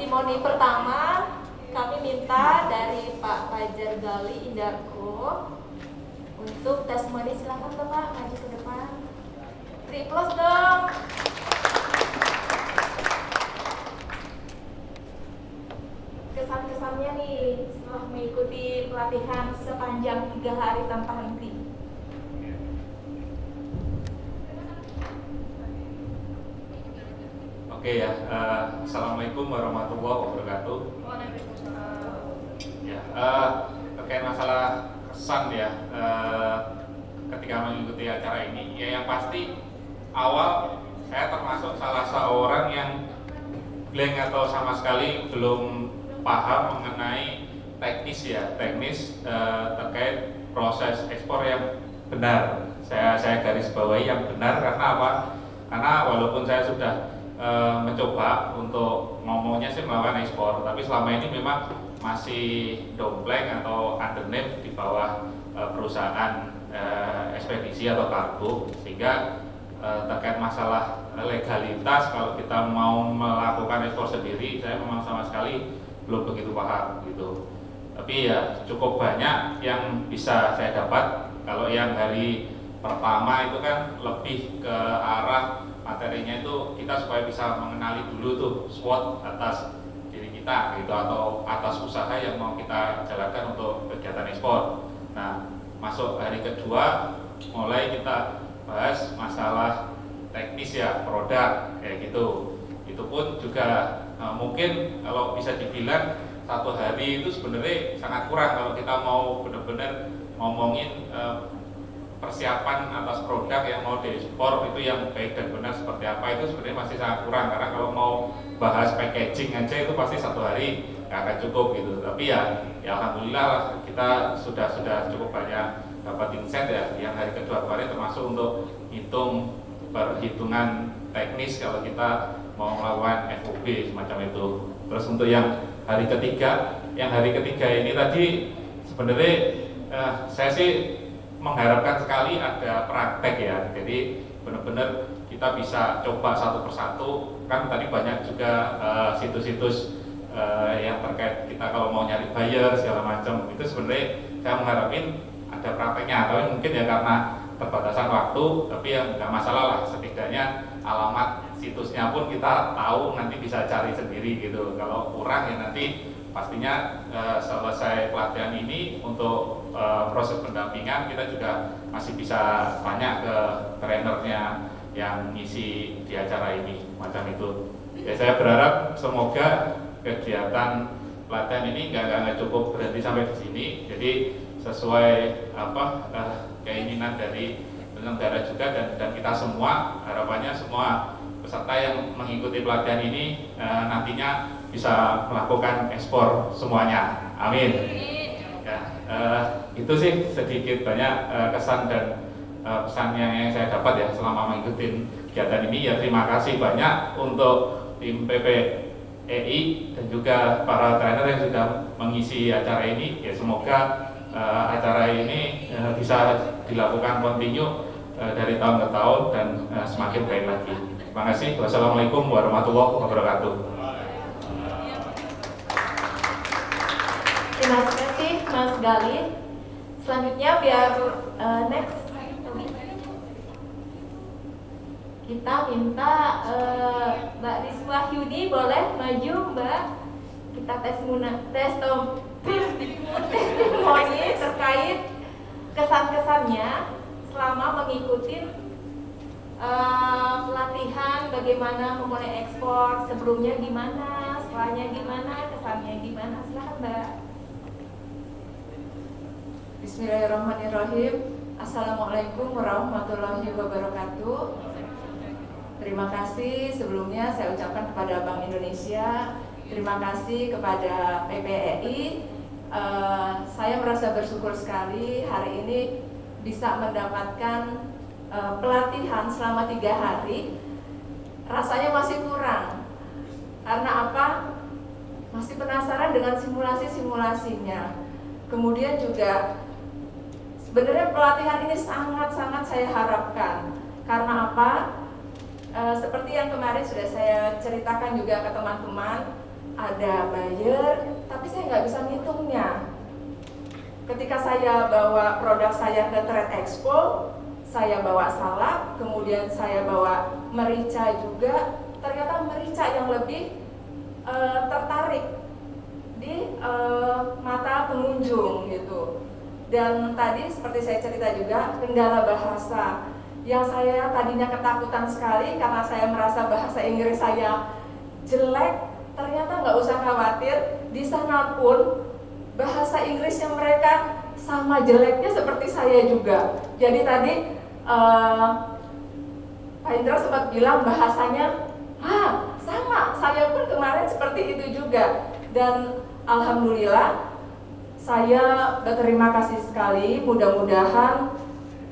testimoni pertama kami minta dari Pak Fajar Gali Indarko untuk testimoni. Silakan Bapak maju ke depan. Beri aplaus dong. Kesan-kesannya nih setelah mengikuti pelatihan sepanjang 3 hari tanpa henti. Oke ya, Assalamualaikum warahmatullahi wabarakatuh. Waalaikumsalam. Ya, terkait masalah kesan ya, ketika mengikuti acara ini, ya yang pasti awal saya termasuk salah seorang yang blank atau sama sekali belum paham mengenai teknis terkait proses ekspor yang benar. Saya garis bawahi yang benar karena apa? Karena walaupun saya sudah mencoba untuk ngomongnya sih melakukan ekspor, tapi selama ini memang masih dompleng atau undername di bawah perusahaan ekspedisi atau kargo, sehingga terkait masalah legalitas kalau kita mau melakukan ekspor sendiri, saya memang sama sekali belum begitu paham gitu. Tapi ya cukup banyak yang bisa saya dapat. Kalau yang hari pertama itu kan lebih ke arah materinya itu kita supaya bisa mengenali dulu tuh SWOT atas diri kita gitu, atau atas usaha yang mau kita jalankan untuk kegiatan ekspor. Nah, masuk hari kedua mulai kita bahas masalah teknis ya, produk kayak gitu. Itu pun juga mungkin kalau bisa dibilang 1 hari itu sebenarnya sangat kurang kalau kita mau benar-benar ngomongin persiapan atas produk yang mau diekspor itu yang baik dan benar seperti apa, itu sebenarnya masih sangat kurang. Karena kalau mau bahas packaging aja itu pasti 1 hari nggak akan cukup gitu. Tapi ya alhamdulillah kita sudah cukup banyak dapat insight ya yang hari kedua kemarin, termasuk untuk hitung perhitungan teknis kalau kita mau melakukan FOB semacam itu. Terus untuk yang hari ketiga ini tadi sebenarnya saya sih mengharapkan sekali ada praktek ya, jadi benar-benar kita bisa coba satu persatu. Kan tadi banyak juga situs-situs yang terkait kita kalau mau nyari buyer segala macam, itu sebenarnya saya mengharapin ada prakteknya. Tapi mungkin ya karena terbatasan waktu, tapi yang nggak masalah lah, setidaknya alamat situsnya pun kita tahu, nanti bisa cari sendiri gitu. Kalau kurang ya nanti pastinya selesai pelatihan ini untuk proses pendampingan kita juga masih bisa tanya ke trainernya yang ngisi di acara ini macam itu. Ya, saya berharap semoga kegiatan pelatihan ini nggak cukup berhenti sampai di sini. Jadi sesuai keinginan dari penyelenggara juga dan kita semua, harapannya semua peserta yang mengikuti pelatihan ini nantinya bisa melakukan ekspor semuanya. Amin. Ya, itu sih sedikit banyak kesan dan pesan yang saya dapat ya selama mengikuti kegiatan ini. Ya, terima kasih banyak untuk tim PPEI dan juga para trainer yang sudah mengisi acara ini. Ya, semoga acara ini bisa dilakukan kontinu dari tahun ke tahun dan semakin baik lagi. Terima kasih. Wassalamualaikum warahmatullahi wabarakatuh. Terima kasih Mas Gali. Selanjutnya biar next kita minta Mbak Riswa Hyudi, boleh maju Mbak. Kita testimoni terkait kesan-kesannya selama mengikuti pelatihan bagaimana memulai ekspor. Sebelumnya gimana, setelahnya gimana, kesannya gimana. Silakan Mbak. Bismillahirrahmanirrahim. Assalamualaikum warahmatullahi wabarakatuh. Terima kasih sebelumnya saya ucapkan kepada Bank Indonesia. Terima kasih kepada PPEI. Saya merasa bersyukur sekali hari ini bisa mendapatkan pelatihan selama 3 hari. Rasanya masih kurang. Karena apa? Masih penasaran dengan simulasi-simulasinya. Kemudian juga sebenarnya pelatihan ini sangat-sangat saya harapkan. Karena apa? Seperti yang kemarin sudah saya ceritakan juga ke teman-teman, ada buyer, tapi saya nggak bisa ngitungnya. Ketika saya bawa produk saya ke Trade Expo, saya bawa salak, kemudian saya bawa merica juga. Ternyata merica yang lebih tertarik di mata pengunjung gitu. Dan tadi seperti saya cerita juga, kendala bahasa yang saya tadinya ketakutan sekali karena saya merasa bahasa Inggris saya jelek. Ternyata nggak usah khawatir, di sana pun bahasa Inggrisnya mereka sama jeleknya seperti saya juga. Jadi tadi Pak Indra sempat bilang bahasanya, sama, saya pun kemarin seperti itu juga. Dan alhamdulillah saya berterima kasih sekali, mudah-mudahan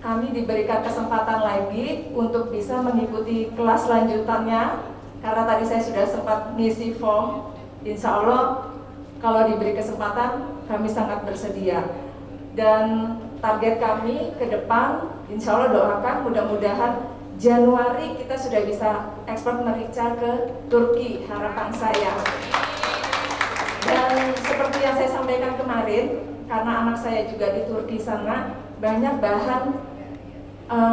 kami diberikan kesempatan lagi untuk bisa mengikuti kelas lanjutannya. Karena tadi saya sudah sempat ngisi form, insya Allah kalau diberi kesempatan kami sangat bersedia. Dan target kami ke depan, insya Allah doakan mudah-mudahan Januari kita sudah bisa ekspor merica ke Turki, harapan saya. Dan seperti yang saya sampaikan kemarin, karena anak saya juga di Turki sana, banyak bahan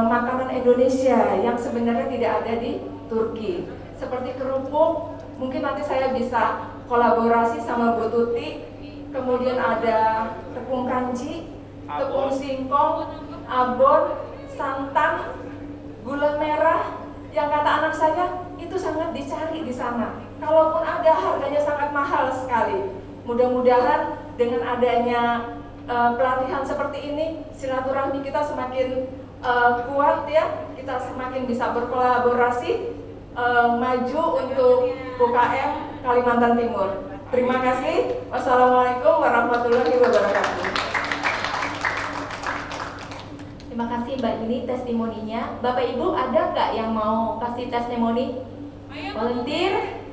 makanan Indonesia yang sebenarnya tidak ada di Turki. Seperti kerupuk, mungkin nanti saya bisa kolaborasi sama Bu Tuti. Kemudian ada tepung kanji, tepung singkong, abon, santan, gula merah, yang kata anak saya itu sangat dicari di sana. Kalaupun ada, harganya sangat mahal sekali. Mudah-mudahan dengan adanya pelatihan seperti ini, silaturahmi kita semakin kuat ya, kita semakin bisa berkolaborasi, maju untuk UKM Kalimantan Timur. Terima kasih. Wassalamualaikum warahmatullahi wabarakatuh. Terima kasih Mbak Yuni testimoninya. Bapak Ibu ada nggak yang mau kasih testimoni? Volunteer?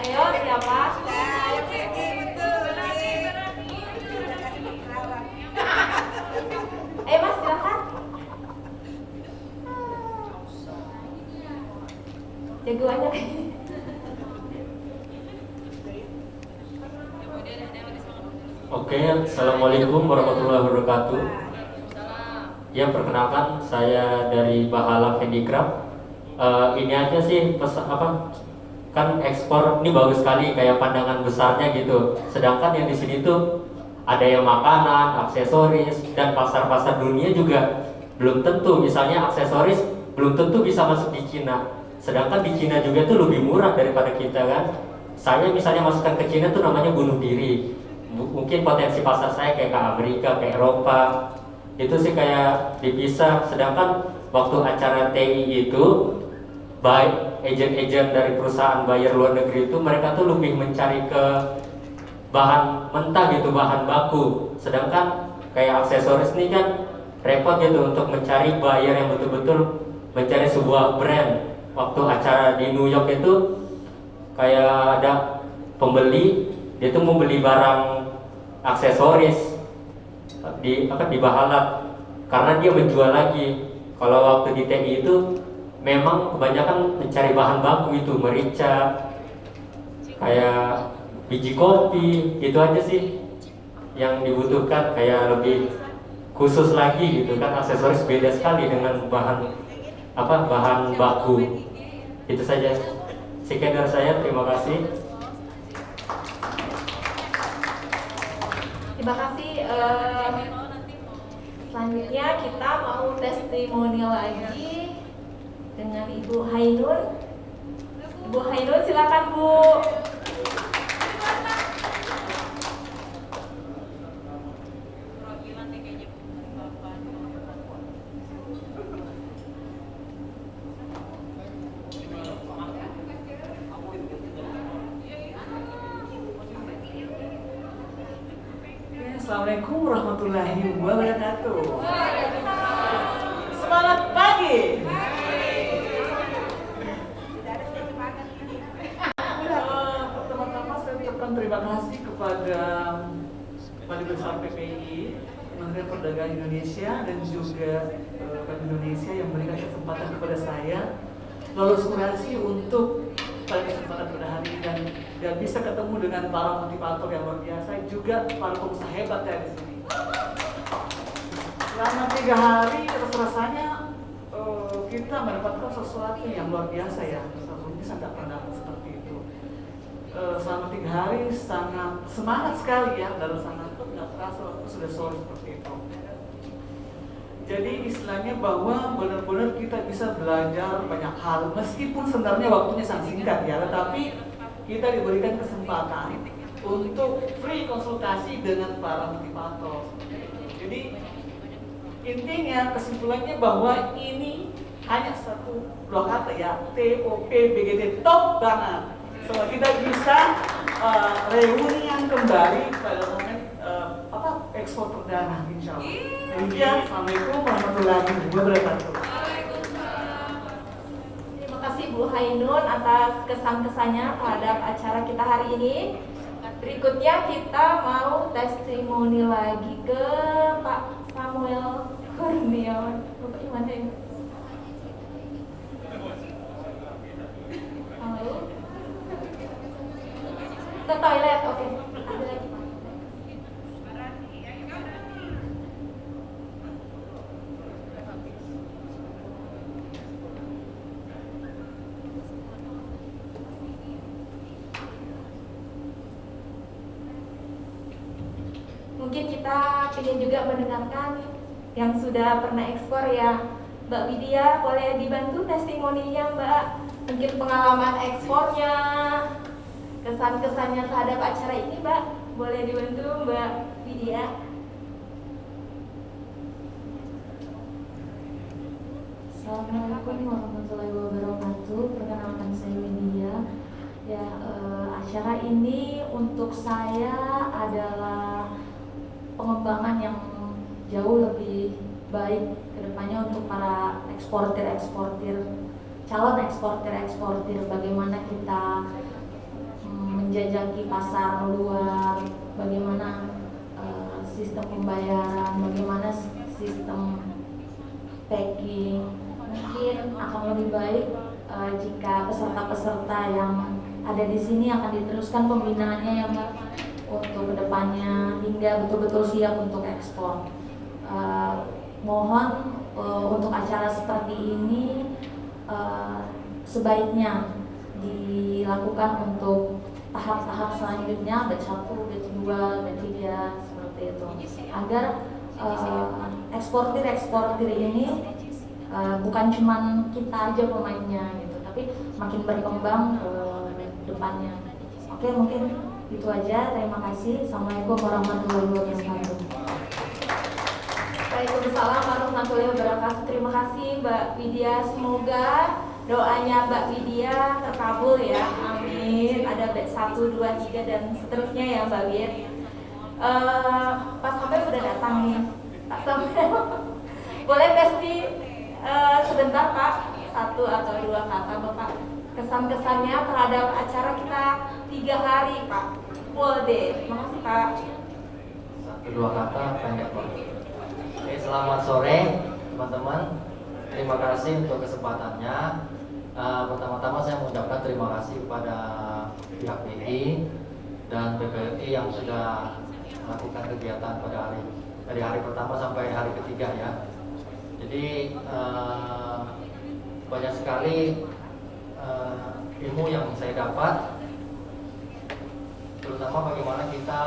Ayo siapa? Ayo Mas silakan. Jagoannya kayaknya. Oke, assalamualaikum warahmatullahi wabarakatuh. Ya, perkenalkan saya dari Bahala Handicraft. Ini aja sih kan ekspor ini bagus sekali kayak pandangan besarnya gitu. Sedangkan yang di sini tuh ada yang makanan, aksesoris, dan pasar-pasar dunia juga belum tentu. Misalnya aksesoris belum tentu bisa masuk di Cina. Sedangkan di Cina juga tuh lebih murah daripada kita kan. Saya misalnya masukkan ke Cina tuh namanya bunuh diri. Mungkin potensi pasar saya kayak ke Amerika, ke Eropa, itu sih kayak dipisah. Sedangkan waktu acara TI itu, baik agen-agen dari perusahaan buyer luar negeri itu mereka tuh lebih mencari ke bahan mentah gitu, bahan baku. Sedangkan kayak aksesoris ini kan repot gitu untuk mencari buyer yang betul-betul mencari sebuah brand. Waktu acara di New York itu kayak ada pembeli, dia tuh membeli barang aksesoris di Bahala karena dia menjual lagi. Kalau waktu di TI itu memang kebanyakan mencari bahan baku itu merica, kayak biji kopi, itu aja sih yang dibutuhkan, kayak lebih khusus lagi gitu kan. Aksesoris beda sekali dengan bahan baku. Itu saja. Sekian dari saya, terima kasih. Terima kasih. Selanjutnya kita mau testimonial lagi dengan Ibu Hainun. Ibu Hainun silakan Bu. Assalamualaikum warahmatullahi wabarakatuh. Semangat pagi. Pertama-tama saya ucapkan terima kasih kepada Balai Besar PPI, Kementerian Perdagangan Indonesia, dan juga Bank Indonesia yang memberikan kesempatan kepada saya lolos kurasi untuk pada kesempatan pada hari ini. Dan dan bisa ketemu dengan para motivator yang luar biasa, juga para pengusaha hebat ya di sini. Selama 3 hari rasanya kita mendapatkan sesuatu yang luar biasa ya. Sebelumnya saya tidak pernah seperti itu. Selama 3 hari sangat semangat sekali ya, dan sangat tidak terasa waktu sudah sore seperti itu. Jadi istilahnya bahwa benar-benar kita bisa belajar banyak hal, meskipun sebenarnya waktunya sangat singkat ya, tetapi kita diberikan kesempatan untuk free konsultasi dengan para motivator. Jadi intinya kesimpulannya bahwa ini hanya 2 kata ya, TOPBGD, top banget. So kita bisa reunian kembali pada momen ekspor perdana, insya Allah. Demikian, assalamualaikum warahmatullahi wabarakatuh. Terima kasih Bu Hainun atas kesan-kesannya terhadap acara kita hari ini. Berikutnya kita mau testimoni lagi ke Pak Samuel Kurniawan. Bapak gimana ya? Halo? Ke toilet, oke. Ada lagi Pak. Mungkin kita ingin juga mendengarkan yang sudah pernah ekspor ya. Mbak Widya, boleh dibantu testimoninya Mbak? Mungkin pengalaman ekspornya, kesan-kesannya terhadap acara ini Mbak. Boleh dibantu Mbak Widya? Assalamualaikum warahmatullahi wabarakatuh. Perkenalkan saya Widya. Ya, acara ini untuk saya adalah pengembangan yang jauh lebih baik kedepannya untuk para eksportir, calon eksportir, bagaimana kita menjajaki pasar luar, bagaimana sistem pembayaran, bagaimana sistem packing. Mungkin akan lebih baik jika peserta-peserta yang ada di sini akan diteruskan pembinaannya yang untuk kedepannya hingga betul-betul siap untuk ekspor. Mohon untuk acara seperti ini sebaiknya dilakukan untuk tahap-tahap selanjutnya, batch 1, batch 2, batch 3 seperti itu, agar eksportir ini bukan cuman kita aja pemainnya gitu, tapi makin berkembang ke depannya. Oke, mungkin itu aja. Terima kasih. Assalamualaikum warahmatullahi wabarakatuh. Waalaikumsalam warahmatullahi wabarakatuh. Terima kasih Mbak Widya. Semoga doanya Mbak Widya terkabul ya. Amin. Ada batch 1, 2, 3 dan seterusnya ya Mbak Wid. Pak Samuel sudah datang nih. Pak Samuel, boleh testi sebentar Pak, 1 atau 2 kata Bapak kesan-kesannya terhadap acara kita 3 hari Pak. Boleh. Terima kasih Pak. 1-2 kata pendek Pak. Oke, selamat sore teman-teman. Terima kasih untuk kesempatannya. Pertama-tama saya mengucapkan terima kasih kepada pihak BI dan PPLI yang sudah melakukan kegiatan pada dari hari pertama sampai hari ketiga ya. Jadi banyak sekali ilmu yang saya dapat, terutama bagaimana kita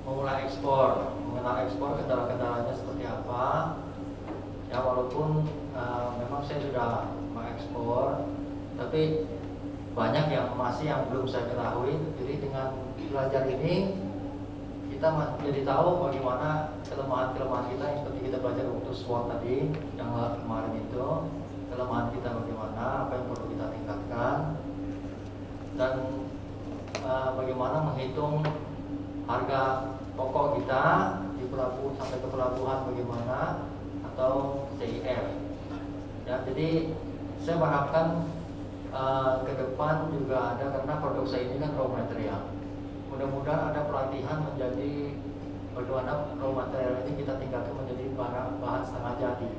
memulai ekspor, mengenal ekspor, kendala-kendalanya seperti apa. Ya, walaupun memang saya sudah mengekspor, tapi banyak yang belum saya ketahui. Jadi dengan belajar ini kita menjadi tahu bagaimana kelemahan-kelemahan kita, yang seperti kita belajar waktu SWOT tadi yang kemarin itu. Kelemahan kita bagaimana, apa yang perlu kita tingkatkan, dan bagaimana menghitung harga pokok kita di pelabuhan sampai ke pelabuhan bagaimana, atau CIF. Ya, jadi saya berharapkan ke depan juga ada, karena produk saya ini kan raw material. Mudah-mudahan ada pelatihan menjadi bagaimana raw material ini kita tingkatkan menjadi bahan setengah jadi.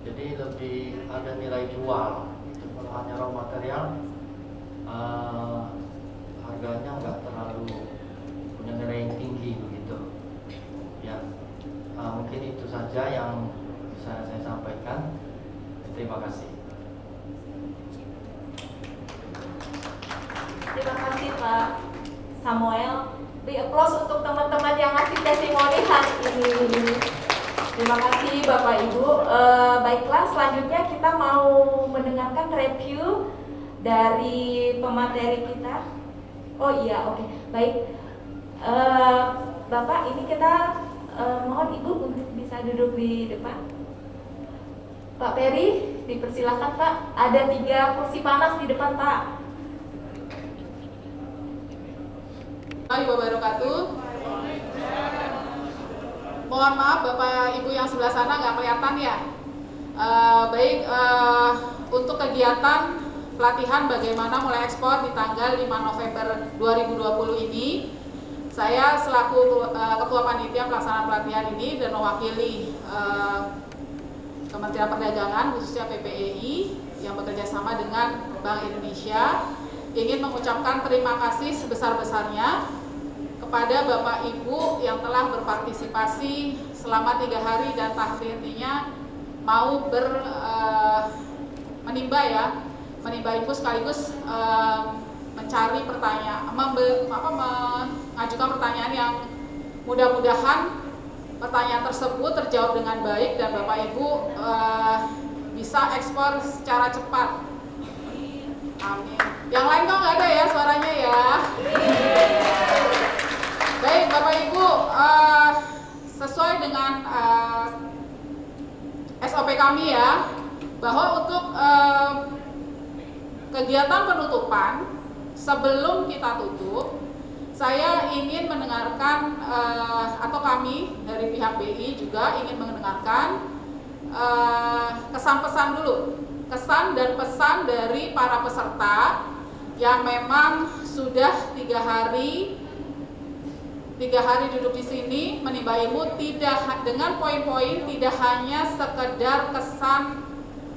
Jadi lebih ada nilai jual. Kalau hanya raw material Terima kasih Pak Samuel. Beri applause untuk teman-teman yang ngasih testimoni hari ini. Terima kasih Bapak Ibu. Baiklah, selanjutnya kita mau mendengarkan review dari pemateri kita. Oh iya, oke. Baik. Bapak, ini kita mohon Ibu untuk bisa duduk di depan. Pak Peri, dipersilakan Pak. Ada 3 kursi panas di depan Pak. Warahmatullahi wabarakatuh. Mohon maaf Bapak Ibu yang sebelah sana nggak kelihatan ya. Untuk kegiatan pelatihan bagaimana mulai ekspor di tanggal 5 November 2020 ini, saya selaku Ketua Panitia Pelaksana Pelatihan ini dan mewakili Kementerian Perdagangan khususnya PPEI yang bekerja sama dengan Bank Indonesia ingin mengucapkan terima kasih sebesar-besarnya kepada Bapak Ibu yang telah berpartisipasi selama 3 hari dan tak henti-hentinya mau menimba info sekaligus mencari pertanyaan, mengajukan pertanyaan yang mudah-mudahan pertanyaan tersebut terjawab dengan baik dan Bapak Ibu bisa ekspor secara cepat. Amin. Yang lain kok nggak ada ya suaranya ya. Baik Bapak Ibu, sesuai dengan SOP kami ya, bahwa untuk kegiatan penutupan sebelum kita tutup, saya ingin mendengarkan atau kami dari pihak BI juga ingin mendengarkan kesan-pesan dulu, kesan dan pesan dari para peserta yang memang sudah 3 hari duduk di sini menimba ilmu, tidak dengan poin-poin, tidak hanya sekedar kesan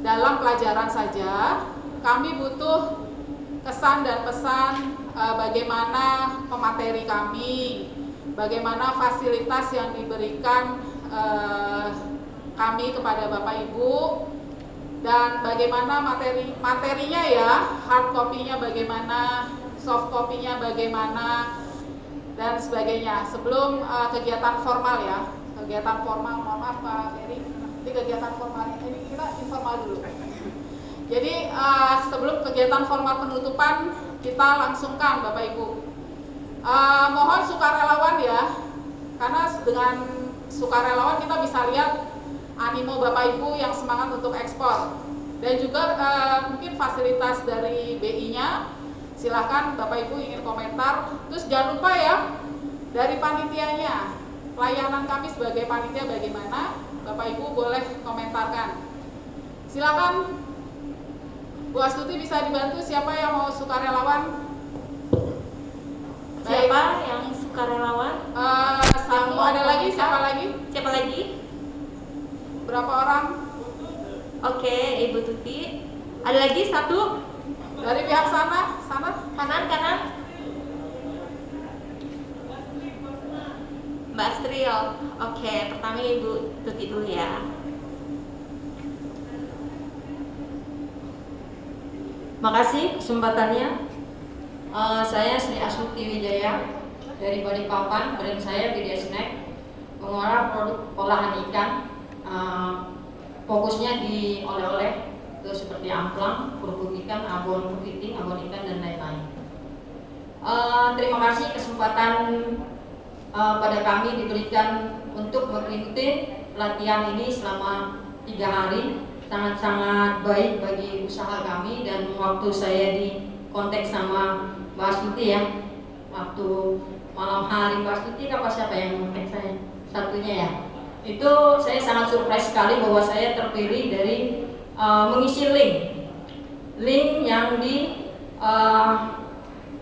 dalam pelajaran saja. Kami butuh kesan dan pesan bagaimana pemateri kami, bagaimana fasilitas yang diberikan kami kepada Bapak Ibu, dan bagaimana materinya ya, hard copy-nya bagaimana, soft copy-nya bagaimana, dan sebagainya. Sebelum kegiatan formal ya, kegiatan formal, mohon maaf Pak Ferry, ini kegiatan formal ini kita informal dulu. Jadi sebelum kegiatan formal penutupan kita langsungkan Bapak Ibu. Mohon sukarelawan ya, karena dengan sukarelawan kita bisa lihat animo Bapak Ibu yang semangat untuk ekspor. Dan juga mungkin fasilitas dari BI-nya, silahkan Bapak Ibu ingin komentar. Terus jangan lupa ya, dari panitianya, pelayanan kami sebagai panitia bagaimana, Bapak Ibu boleh komentarkan. Silakan Bu Astuti bisa dibantu, siapa yang mau sukarelawan? Siapa yang sukarelawan? Satu, ada lagi, siapa lagi? Siapa lagi? Berapa orang? Oke, Ibu Tuti. Ada lagi 1? Dari pihak sana, Kanan. Mbak Astrio. Oke, pertama Ibu Tuti dulu ya. Makasih kesempatannya. Saya Sri Astuti Wijaya dari Balikpapan. Brand saya Widya Snack, pengolah produk olahan ikan. Fokusnya di oleh-oleh, terus seperti amplang, kerupuk ikan, abon kepiting, abon ikan dan lain-lain. Terima kasih kesempatan pada kami diberikan untuk mengikuti pelatihan ini selama 3 hari. Sangat-sangat baik bagi usaha kami, dan waktu saya di kontak sama Mbak Astuti ya, waktu malam hari Mbak Astuti apa siapa yang kontak saya satunya ya, itu saya sangat surprise sekali bahwa saya terpilih dari mengisi link yang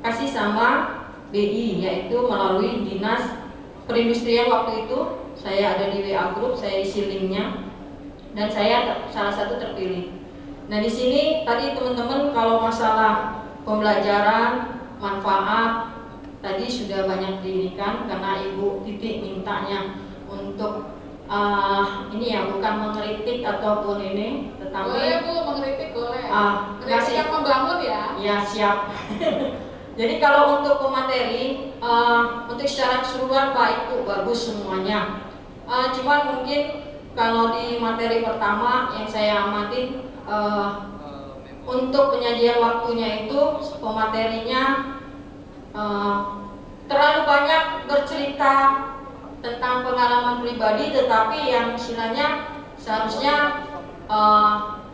kasih sama BI, yaitu melalui Dinas Perindustrian. Waktu itu saya ada di WA Group, saya isi linknya dan saya salah satu terpilih. Nah di sini tadi teman-teman kalau masalah pembelajaran manfaat tadi sudah banyak diberikan, karena Ibu Titik mintanya untuk ini ya, bukan mengkritik ataupun ini, tetapi boleh Bu, mengkritik boleh. kasih Kritik yang membangun ya. Ya siap. Jadi kalau untuk pemateri, untuk secara keseluruhan baik Bu, bagus semuanya. Cuman mungkin kalau di materi pertama yang saya amati, untuk penyajian waktunya itu pematerinya terlalu banyak bercerita tentang pengalaman pribadi, tetapi yang istilahnya seharusnya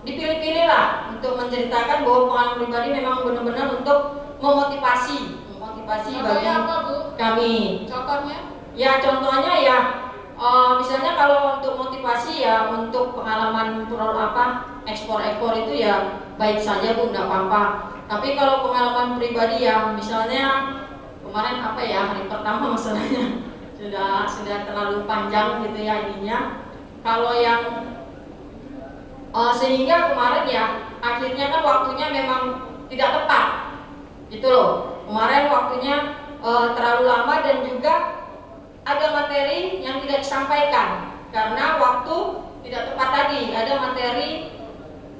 dipilih-pilih lah untuk menceritakan bahwa pengalaman pribadi memang benar-benar untuk memotivasi bagi Contohnya apa Bu? kami. Contohnya? Ya contohnya ya misalnya kalau untuk motivasi ya untuk pengalaman ekspor itu ya baik saja Bu, nggak apa-apa. Tapi kalau pengalaman pribadi ya misalnya kemarin hari pertama masalahnya sudah terlalu panjang gitu ya ininya. Kalau yang sehingga kemarin ya akhirnya kan waktunya memang tidak tepat gitu loh. Kemarin waktunya terlalu lama dan juga ada materi yang tidak disampaikan karena waktu tidak tepat tadi. Ada materi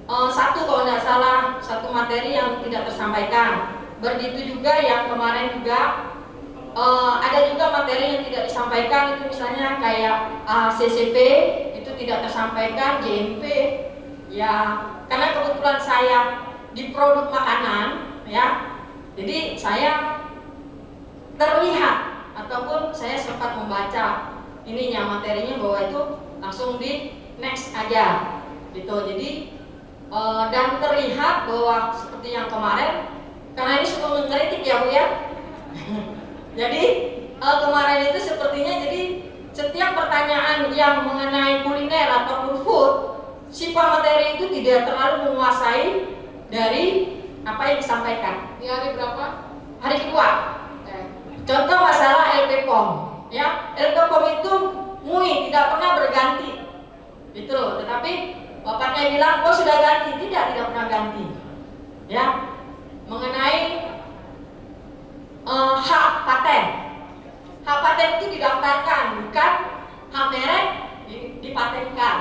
kalau tidak salah satu materi yang tidak tersampaikan. Begitu juga yang kemarin juga ada juga materi yang tidak disampaikan, itu misalnya kayak CCP itu tidak tersampaikan, JMP ya karena kebetulan saya di produk makanan ya, jadi saya terlihat ataupun saya sempat membaca ininya materinya bahwa itu langsung di next aja gitu. Jadi dan terlihat bahwa seperti yang kemarin, karena ini sudah mengkritik ya Bu ya. Jadi kemarin itu sepertinya jadi setiap pertanyaan yang mengenai kuliner ataupun food, sifat materi itu tidak terlalu menguasai dari apa yang disampaikan. Di hari berapa? Hari kedua. Contoh masalah LPPOM, ya LPPOM itu MUI tidak pernah berganti, gitu loh. Tetapi bapaknya bilang, oh sudah ganti, tidak pernah ganti, ya. Mengenai hak paten itu didaftarkan, bukan hak merek dipatenkan,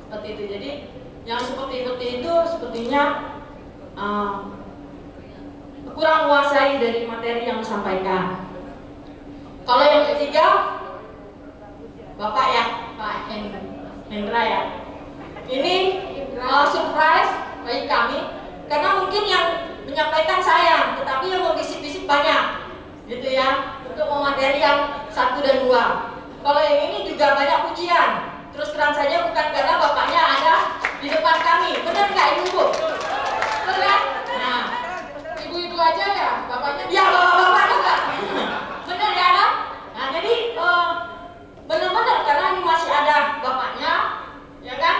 seperti itu. Jadi yang seperti itu sepertinya kurang menguasai dari materi yang disampaikan. Kalau yang ketiga, Bapak ya, Pak Hendra ya, ini surprise bagi kami karena mungkin yang menyampaikan saya, tetapi yang membisik-bisik banyak, gitu ya, untuk materi yang 1 dan 2. Kalau yang ini juga banyak pujian. Terus terang saja bukan karena bapaknya ada di depan kami, benar nggak Ibu Bu? Benar? Nah, Ibu-ibu aja ya, bapaknya? ya bapak juga, benar ya kan? Nah jadi benar-benar karena ini masih ada bapaknya, ya kan?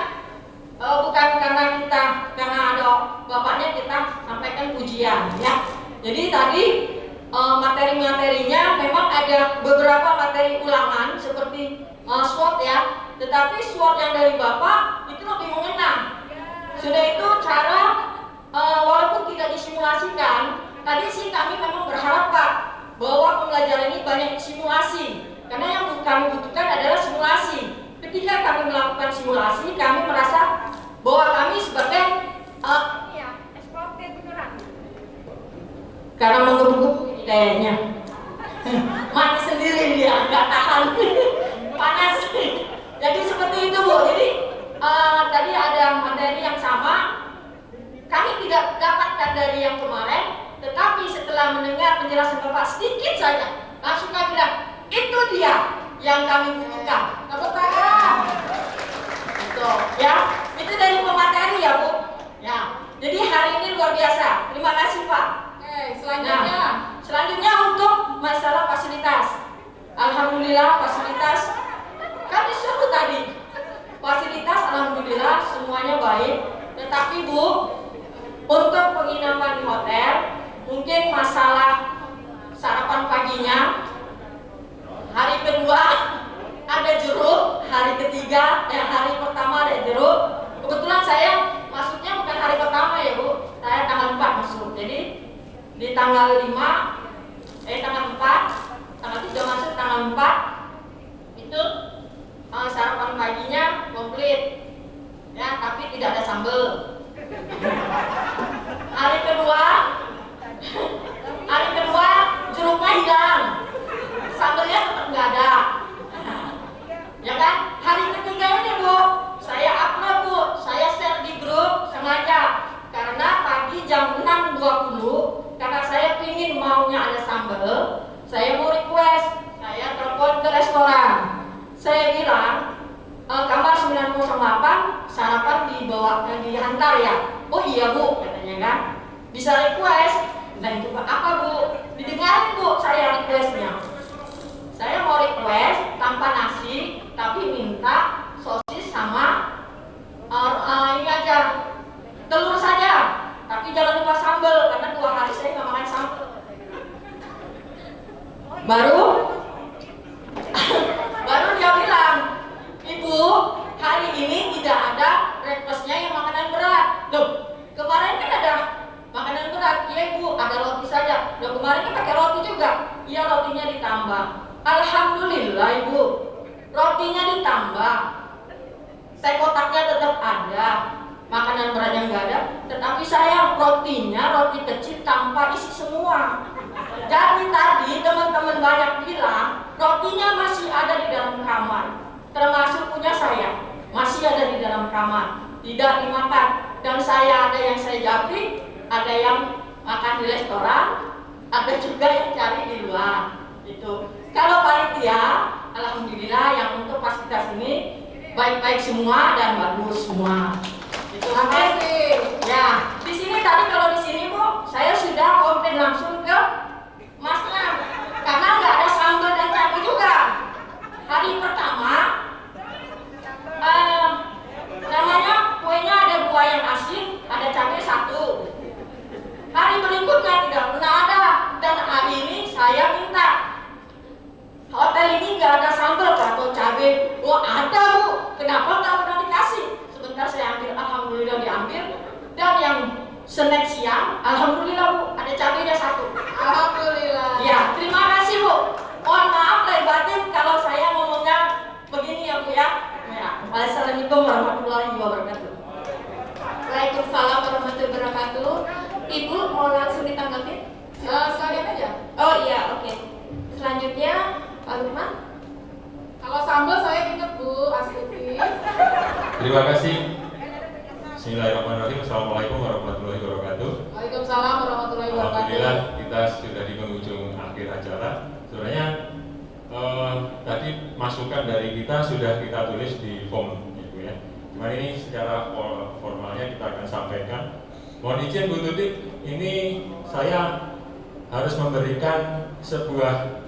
Bukan karena ada bapaknya kita sampaikan pujian ya. Jadi tadi materi-materinya memang ada beberapa materi ulangan seperti SWOT ya, tetapi SWOT yang dari bapak itu lebih mengena. Sudah itu cara walaupun tidak disimulasikan, tadi sih kami memang berharap Pak bahwa pembelajaran ini banyak simulasi, karena yang kami butuhkan adalah simulasi. Ketika kami melakukan simulasi, kami merasa bahwa kami sebagai eksploited beneran. karena menggebu-gebu kayaknya mati sendiri dia, nggak tahan panas. Jadi seperti itu Bu. Jadi tadi ada materi yang sama, kami tidak dapatkan dari yang kemarin, tetapi setelah mendengar penjelasan Bapak sedikit saja, langsung kami bilang itu dia yang kami butuhkan. Tepuk tangan. Gitu, ya. Itu dari pemateri ya Bu. Ya. Jadi hari ini luar biasa. Terima kasih Pak. Oke, selanjutnya. Nah, selanjutnya untuk masalah fasilitas. Alhamdulillah fasilitas kami suruh tadi. Fasilitas alhamdulillah semuanya baik. Tetapi Bu, untuk penginapan di hotel, mungkin masalah sarapan paginya, hari kedua ada jeruk, hari pertama ada jeruk. Kebetulan saya masuknya bukan hari pertama ya Bu, saya tanggal 4 masuk. Jadi di tanggal 3 masuk tanggal 4 itu sarapan paginya komplit ya, tapi tidak ada sambal. Hari kedua saya mau request, saya telepon ke restoran. Saya bilang, kamar 908 sarapan dihantar ya. Oh iya Bu, katanya kan. Bisa request. Nah itu apa Bu? Didengarin Bu, saya requestnya. Saya mau request tanpa nasi, tapi minta sosis sama ini aja, telur saja. Tapi jangan lupa sambal, karena 2 hari saya nggak makan sambal. Baru dia bilang, Ibu, hari ini tidak ada requestnya yang makanan berat. Loh, kemarin kan ada makanan berat. Iya Ibu, ada roti saja. Loh, kemarin kan pakai roti juga. Iya, rotinya ditambah. Alhamdulillah Ibu, rotinya ditambah. Teh kotaknya tetap ada, makanan beratnya nggak ada. Tetapi saya rotinya roti kecil tanpa isi semua. Jadi tadi teman-teman banyak bilang rotinya masih ada di dalam kamar, termasuk punya saya masih ada di dalam kamar, tidak dimakan. Dan saya ada yang saya japri, ada yang makan di restoran, ada juga yang cari di luar. Itu. Kalau panitia, alhamdulillah yang untuk fasilitas ini baik-baik semua dan bagus semua. Itu kasih. Ya, di sini tadi kalau di sini Bu, saya sudah komplain langsung ke Masnya karena nggak ada sambal dan cabai juga. Hari pertama, namanya kuenya ada buah yang asin, ada cabai 1. Hari berikutnya tidak pernah ada, dan hari ini saya minta hotel ini nggak ada sambal atau cabai. Oh ada Bu, kenapa nggak pernah dikasih? Sebentar saya ambil, alhamdulillah diambil. Dan yang snack siang, alhamdulillah Bu, ada cabainya 1. Alhamdulillah. Ya, terima kasih Bu. Mohon maaf lahir batin kalau saya ngomongnya begini ya Bu ya. Assalamualaikum warahmatullahi wabarakatuh. Waalaikumsalam warahmatullahi wabarakatuh. Ibu mau langsung ditanggapi? Sekalian aja. Oh iya, oke. Selanjutnya Pak Lukman. Kalau sambal saya ingat Bu Astuti. Terima kasih. Bismillahirrahmanirrahim. Assalamualaikum warahmatullahi wabarakatuh. Waalaikumsalam warahmatullahi wabarakatuh. Alhamdulillah kita sudah di penghujung akhir acara. Sebenarnya tadi masukan dari kita sudah kita tulis di form, Ibu ya. Cuman ini secara formalnya kita akan sampaikan. Mohon izin Bu Tuti, ini saya harus memberikan sebuah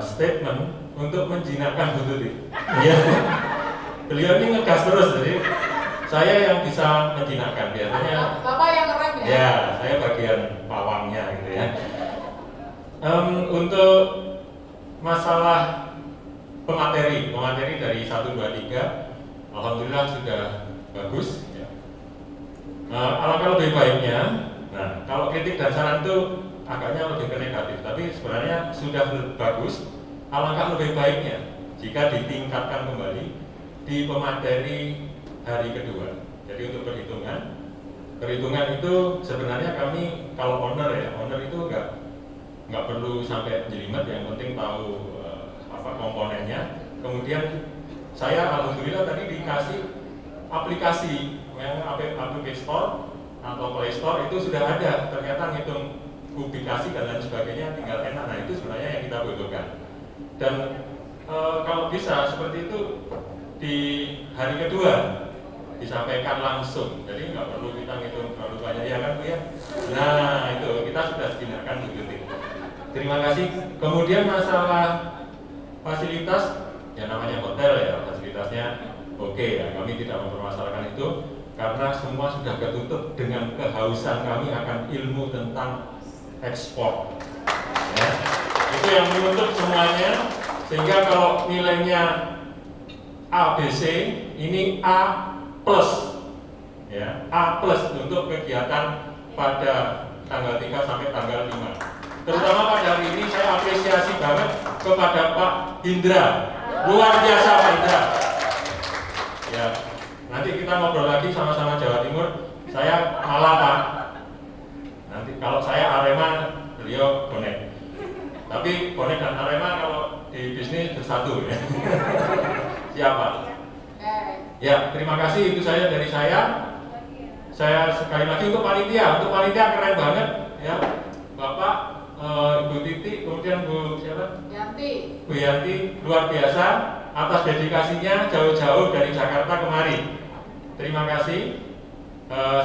statement untuk menjinakkan Bu Tuti. Ya. Beliau ini ngegas terus, jadi saya yang bisa menjinakkan biasanya. Bapak yang ngerem ya? Ya, saya bagian pawangnya gitu ya. Untuk masalah pemateri dari 1, 2, 3, alhamdulillah sudah bagus. Ya. Alangkah lebih baiknya, nah kalau kritik dan saran itu agaknya lebih ke negatif, tapi sebenarnya sudah bagus. Alangkah lebih baiknya jika ditingkatkan kembali di pemateri hari kedua. Jadi untuk perhitungan itu sebenarnya kami kalau owner itu nggak perlu sampai jelimet, yang penting tahu komponennya. Kemudian saya alhamdulillah tadi dikasih aplikasi yang App Store atau Play Store itu sudah ada, ternyata ngitung kubikasi dan lain sebagainya, tinggal enak. Nah itu sebenarnya yang kita butuhkan. Dan kalau bisa seperti itu di hari kedua disampaikan langsung, jadi nggak perlu kita ngitung terlalu banyak ya kan Bu ya. Nah itu kita sudah tindakan begitu. Terima kasih. Kemudian masalah fasilitas, ya namanya hotel ya, fasilitasnya oke ya, kami tidak mempermasalahkan itu karena semua sudah ketutup dengan kehausan kami akan ilmu tentang ekspor ya. Itu yang menutup semuanya, sehingga kalau nilainya ABC ini A plus ya, A plus untuk kegiatan pada tanggal 3 sampai tanggal 5. Terutama pada hari ini saya apresiasi banget kepada Pak Indra, luar biasa Pak Indra ya. Nanti kita ngobrol lagi sama-sama Jawa Timur. Saya malah Pak, nanti kalau saya Arema, beliau bonek. Tapi bonek dan Arema kalau di bisnis bersatu ya. Siapa? Ya, terima kasih, itu saya dari saya. Saya sekali lagi untuk panitia keren banget ya. Bapak, Ibu Titi, kemudian Bu Yanti luar biasa atas dedikasinya jauh-jauh dari Jakarta kemari. Terima kasih.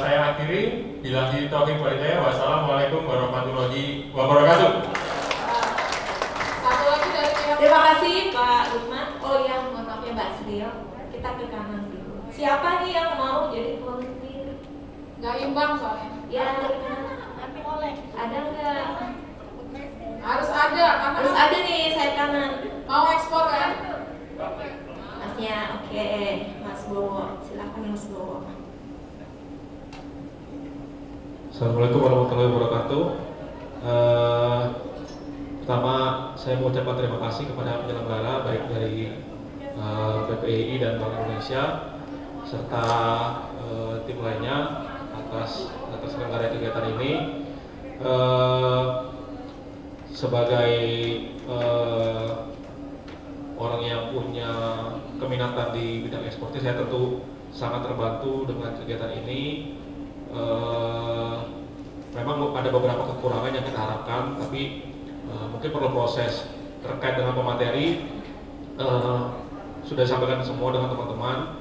Saya akhiri. Billahi taufiq wal hidayah. Wassalamualaikum warahmatullahi wabarakatuh. Satu lagi dari pihak. Terima kasih Pak Lukman. Oh ya, mohon maaf ya Mbak Sril. Kita ke kanan dulu. Siapa nih yang mau jadi volunteer? Nggak imbang soalnya. Ya, nanti oleh. Ada nggak? Harus ada, karena Harus ada nih saya kanan. mau ekspor kan? Masnya, oke. Mas Bowo, silakan Mas Bowo. Assalamualaikum warahmatullahi wabarakatuh. Pertama, saya mengucapkan terima kasih kepada penyelenggara baik dari BPII dan Bank Indonesia serta tim lainnya atas terselenggara kegiatan ini. Sebagai orang yang punya keminatan di bidang ekspor, saya tentu sangat terbantu dengan kegiatan ini. Memang ada beberapa kekurangan yang kita harapkan, tapi mungkin perlu proses terkait dengan pemateri. Sudah disampaikan semua dengan teman-teman,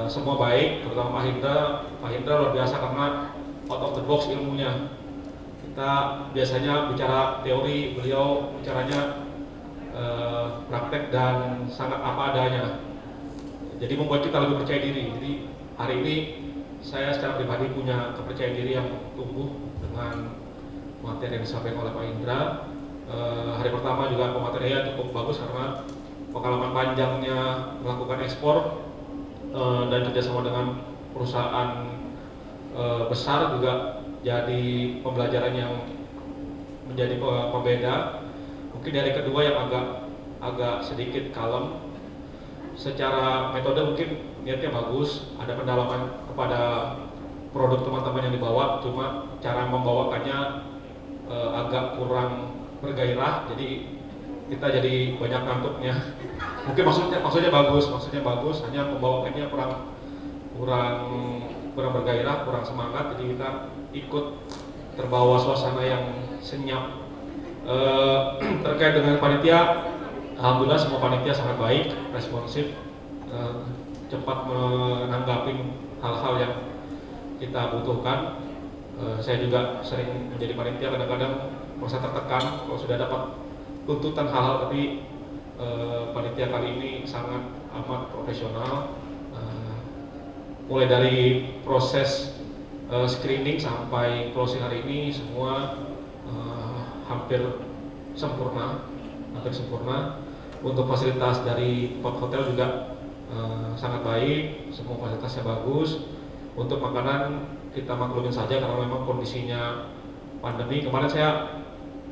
semua baik, terutama Pak Hindra luar biasa karena out of the box ilmunya. Kita biasanya bicara teori, beliau bicaranya praktek dan sangat apa adanya. Jadi membuat kita lebih percaya diri. Jadi hari ini saya secara pribadi punya kepercayaan diri yang tumbuh dengan materi yang disampaikan oleh Pak Indra. Hari pertama juga pematerinya cukup bagus karena pengalaman panjangnya melakukan ekspor dan kerjasama dengan perusahaan besar juga jadi pembelajaran yang menjadi pembeda. Mungkin dari kedua yang agak sedikit kalem. Secara metode mungkin niatnya bagus, ada pendalaman kepada produk teman-teman yang dibawa, cuma cara membawakannya agak kurang bergairah, jadi kita jadi banyak ngantuknya. Mungkin maksudnya bagus, hanya membawakannya kurang bergairah, kurang semangat, jadi kita ikut terbawa suasana yang senyap. Terkait dengan panitia, alhamdulillah semua panitia sangat baik, responsif, cepat menanggapi hal-hal yang kita butuhkan. Saya juga sering menjadi panitia, kadang-kadang merasa tertekan kalau sudah dapat tuntutan hal-hal, tapi panitia kali ini sangat amat profesional. Mulai dari proses screening sampai closing hari ini semua hampir sempurna. Untuk fasilitas dari hotel juga sangat baik, semua fasilitasnya bagus. Untuk makanan kita maklumin saja karena memang kondisinya pandemi. Kemarin saya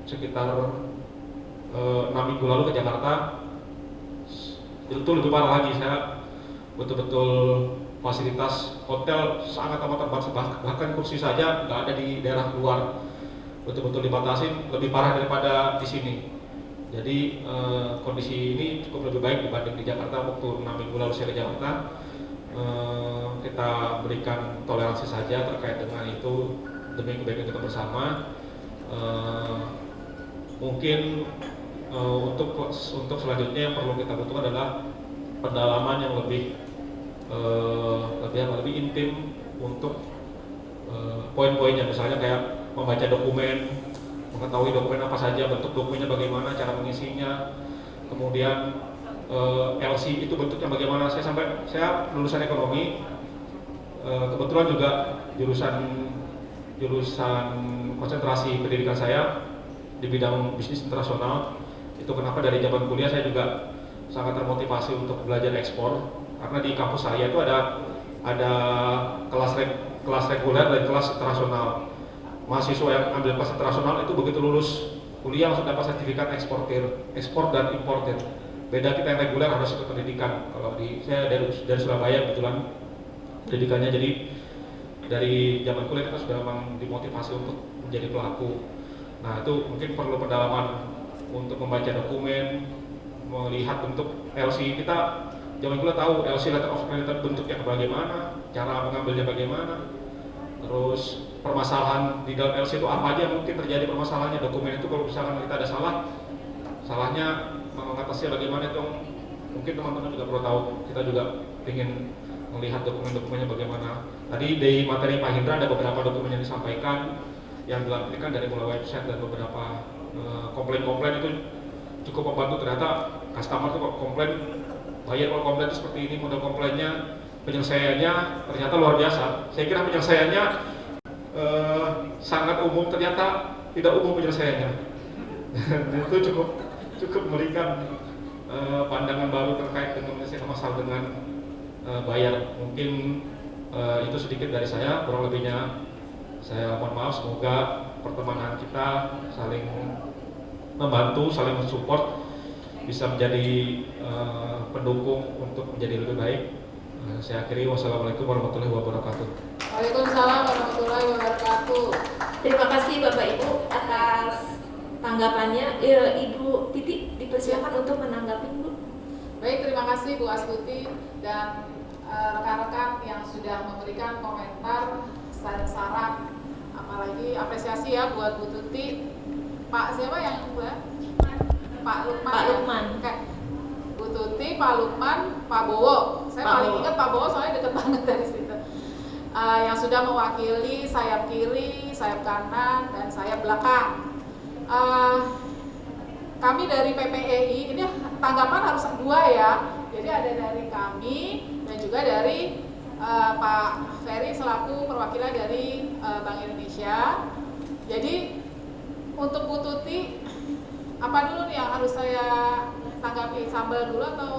sekitar 6 minggu lalu ke Jakarta, itu lebih parah lagi. Saya betul-betul fasilitas hotel sangat amat terbatas, bahkan kursi saja nggak ada di daerah luar, betul-betul dibatasi, lebih parah daripada di sini. Jadi kondisi ini cukup lebih baik dibanding di Jakarta. Waktu 6 minggu lalu saya ke Jakarta, kita berikan toleransi saja terkait dengan itu demi kebaikan kita bersama. Mungkin untuk selanjutnya yang perlu kita butuhkan adalah pendalaman yang lebih intim untuk poin-poinnya, misalnya kayak membaca dokumen, mengetahui dokumen apa saja, bentuk dokumennya bagaimana, cara mengisinya, kemudian LC itu bentuknya bagaimana. Saya lulusan ekonomi, kebetulan juga jurusan konsentrasi pendidikan saya di bidang bisnis internasional. Itu kenapa dari zaman kuliah saya juga sangat termotivasi untuk belajar ekspor, karena di kampus saya itu ada kelas reguler dan kelas internasional. Mahasiswa yang ambil kelas internasional itu begitu lulus kuliah langsung dapat sertifikat ekspor dan importir. Beda kita yang reguler harus ikut pendidikan. Kalau saya dari Surabaya kebetulan pendidikannya, jadi dari zaman kuliah kita sudah memang dimotivasi untuk menjadi pelaku. Nah itu mungkin perlu pendalaman untuk membaca dokumen, melihat bentuk LC. Kita zaman kuliah tahu LC, letter of credit, bentuknya bagaimana, cara mengambilnya bagaimana, terus permasalahan di dalam LC itu apa aja mungkin terjadi permasalahannya. Dokumen itu kalau misalkan kita ada salah, salahnya mengatasinya bagaimana itu mungkin teman-teman juga perlu tahu. Kita juga ingin melihat dokumen-dokumennya bagaimana. Tadi di materi Pak Hindra ada beberapa dokumen yang disampaikan yang dilampirkan dari mulai website dan beberapa komplain-komplain itu cukup membantu. Ternyata customer itu kok komplain, buyer kalau komplain itu seperti ini model komplainnya, penyelesaiannya ternyata luar biasa. Saya kira penyelesaiannya sangat umum, ternyata tidak umum penyelesaiannya. Itu cukup memberikan pandangan baru terkait dengan menyelesaikan masalah dengan buyer. Mungkin itu sedikit dari saya, kurang lebihnya saya mohon maaf. Semoga pertemanan kita saling membantu, saling mensupport, bisa menjadi pendukung untuk menjadi lebih baik. Saya akhiri, wassalamualaikum warahmatullahi wabarakatuh. Waalaikumsalam warahmatullahi wabarakatuh. Terima kasih Bapak Ibu atas tanggapannya. Ibu Titi dipersilakan untuk menanggapi, Bu. Baik, terima kasih Bu Astuti dan rekan-rekan yang sudah memberikan komentar dan saran, apalagi apresiasi ya buat Bu Tuti. Pak siapa yang Mbak? Pak Lukman. Pak Lukman. Oke. Bu Tuti, Pak Lukman, Pak Bowo. Saya paling ingat Pak Bowo soalnya deket banget dari situ. Yang sudah mewakili sayap kiri, sayap kanan, dan sayap belakang. Kami dari PPEI, ini tanggapan harus dua ya. Jadi ada dari kami dan juga dari Pak Ferry selaku perwakilan dari Bank Indonesia. Jadi untuk Bu Tuti, apa dulu nih yang harus saya tanggapi? Sambal dulu atau?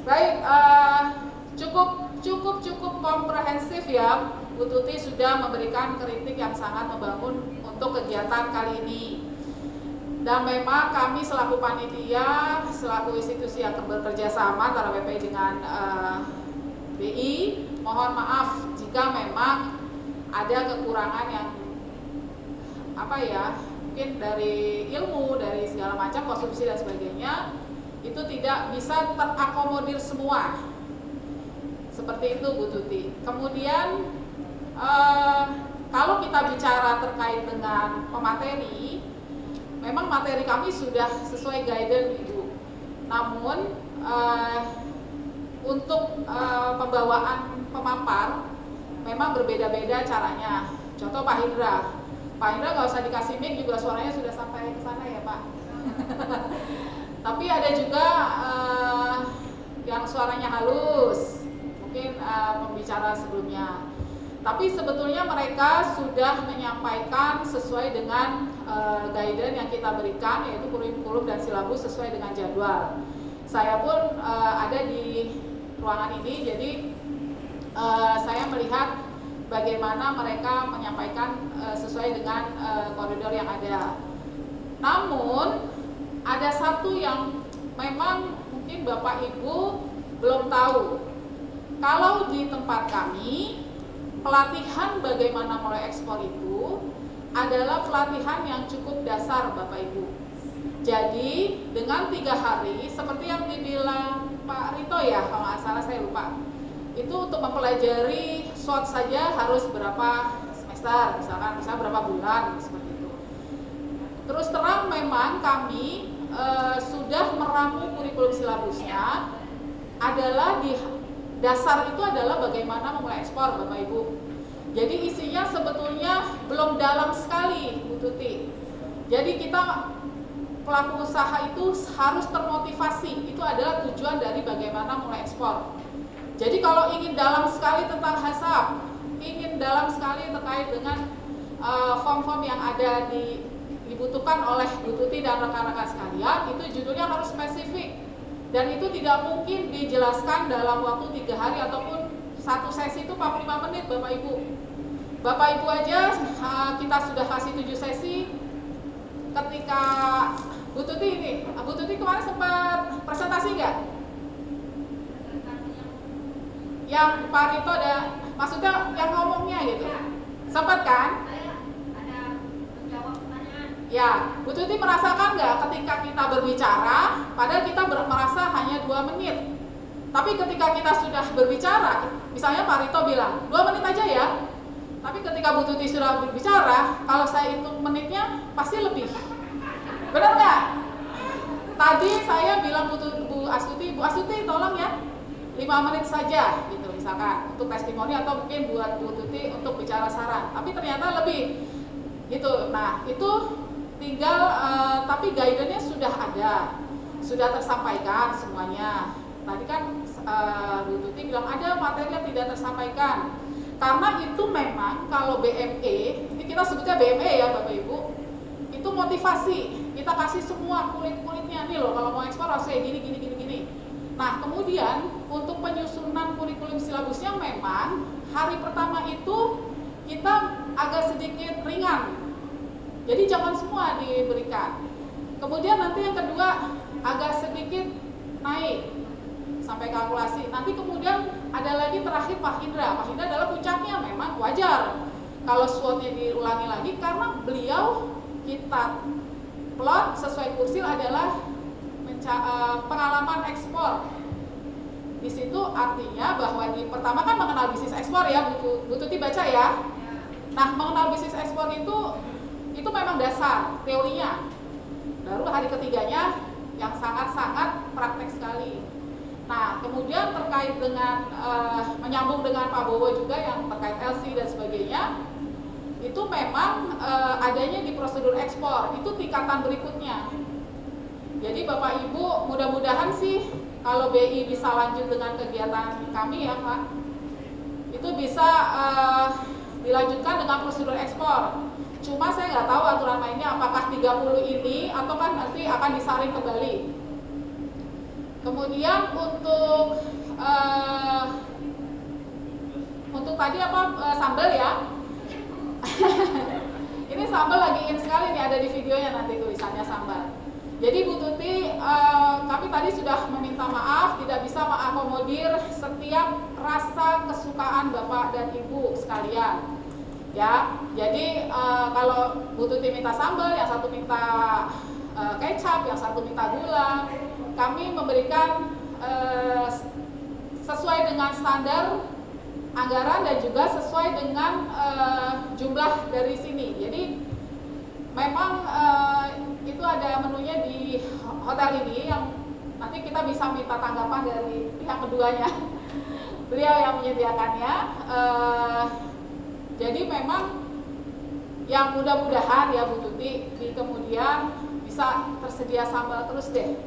Baik, cukup komprehensif ya. Bu Tuti sudah memberikan kritik yang sangat membangun untuk kegiatan kali ini. Dan memang kami selaku panitia, selaku institusi yang bekerja sama antara BPI dengan BI, mohon maaf jika memang ada kekurangan yang mungkin dari ilmu, dari segala macam konsumsi dan sebagainya, itu tidak bisa terakomodir semua. Seperti itu Bu Tuti. Kemudian kalau kita bicara terkait dengan pemateri, memang materi kami sudah sesuai guidance Ibu. Namun untuk pembawaan pemampar memang berbeda-beda caranya. Contoh Pak Hindra nggak usah dikasih mic juga suaranya sudah sampai ke sana ya Pak. Tapi ada juga yang suaranya halus, mungkin pembicara sebelumnya. Tapi sebetulnya mereka sudah menyampaikan sesuai dengan guidance yang kita berikan, yaitu kurikulum dan silabus sesuai dengan jadwal. Saya pun ada di ruangan ini, jadi saya melihat bagaimana mereka menyampaikan sesuai dengan koridor yang ada. Namun ada satu yang memang mungkin Bapak Ibu belum tahu. Kalau di tempat kami, pelatihan bagaimana mulai ekspor itu adalah pelatihan yang cukup dasar Bapak Ibu. Jadi dengan 3 hari, seperti yang dibilang Pak Rito ya, kalau nggak salah saya lupa, itu untuk mempelajari SWOT saja harus berapa semester, misalkan berapa bulan, seperti itu. Terus terang memang kami sudah meramu kurikulum silabusnya, adalah di dasar itu adalah bagaimana memulai ekspor Bapak Ibu. Jadi isinya sebetulnya belum dalam sekali Bu Tuti. Jadi kita pelaku usaha itu harus termotivasi, itu adalah tujuan dari bagaimana mulai ekspor. Jadi kalau ingin dalam sekali tentang HACCP, ingin dalam sekali terkait dengan form-form yang ada dibutuhkan oleh Bu Tuti dan rekan-rekan sekalian, itu judulnya harus spesifik. Dan itu tidak mungkin dijelaskan dalam waktu 3 hari ataupun satu sesi itu 45 menit Bapak Ibu. Bapak Ibu aja kita sudah kasih 7 sesi. Ketika Bu Tuti kemarin sempat presentasi nggak? Yang Pak Rito ada, maksudnya yang ngomongnya gitu. Sempat kan? Ya, Bu Tuti merasakan nggak ketika kita berbicara, padahal kita merasa hanya 2 menit. Tapi ketika kita sudah berbicara, misalnya Pak Rito bilang 2 menit aja ya. Tapi ketika ketika Bu Tuti sudah berbicara, kalau saya hitung menitnya pasti lebih. Benar nggak? Tadi saya bilang Bu Astuti tolong ya 5 menit saja gitu misalkan untuk testimoni atau mungkin buat Bu Tuti untuk bicara saran. Tapi ternyata lebih gitu. Nah itu tinggal tapi guidance-nya sudah ada, sudah tersampaikan semuanya. Tadi kan Bu Tuti bilang ada materi yang tidak tersampaikan. Karena itu memang kalau BME, ini kita sebutnya BME ya Bapak Ibu, itu motivasi. Kita kasih semua kulit-kulitnya nih loh, kalau mau ekspor harus kayak gini. Nah kemudian untuk penyusunan kurikulum silabusnya memang hari pertama itu kita agak sedikit ringan. Jadi jangan semua diberikan. Kemudian nanti yang kedua agak sedikit naik sampai kalkulasi. Nanti kemudian ada lagi terakhir Pak Hindra. Pak Hindra adalah puncaknya, memang wajar kalau SWOT-nya diulangi lagi karena beliau kita plot sesuai kursil adalah pengalaman ekspor. Di situ artinya bahwa pertama kan mengenal bisnis ekspor ya, Bu Tuti baca ya. Nah, mengenal bisnis ekspor itu memang dasar teorinya. Baru hari ketiganya yang sangat-sangat praktek sekali. Nah, kemudian terkait dengan menyambung dengan Pak Bowo juga yang terkait LC dan sebagainya, itu memang adanya di prosedur ekspor, itu tingkatan berikutnya. Jadi Bapak Ibu mudah-mudahan sih kalau BI bisa lanjut dengan kegiatan kami ya Pak, itu bisa dilanjutkan dengan prosedur ekspor. Cuma saya nggak tahu aturan mainnya apakah 30 ini atau kan nanti akan disaring kembali. Kemudian untuk tadi sambal ya. Ini sambal lagi in sekali nih, ada di videonya nanti tulisannya sambal. Jadi Bu Tuti, kami tadi sudah meminta maaf tidak bisa mengakomodir setiap rasa kesukaan Bapak dan Ibu sekalian. Ya, jadi kalau Bu Tuti minta sambal, yang satu minta kecap, yang satu minta gula, kami memberikan sesuai dengan standar anggaran dan juga sesuai dengan jumlah dari sini. Jadi memang itu ada menunya di hotel ini yang nanti kita bisa minta tanggapan dari pihak keduanya. Beliau yang menyediakannya. Jadi memang yang mudah-mudahan ya Bu Tuti di kemudian bisa tersedia sambal terus deh.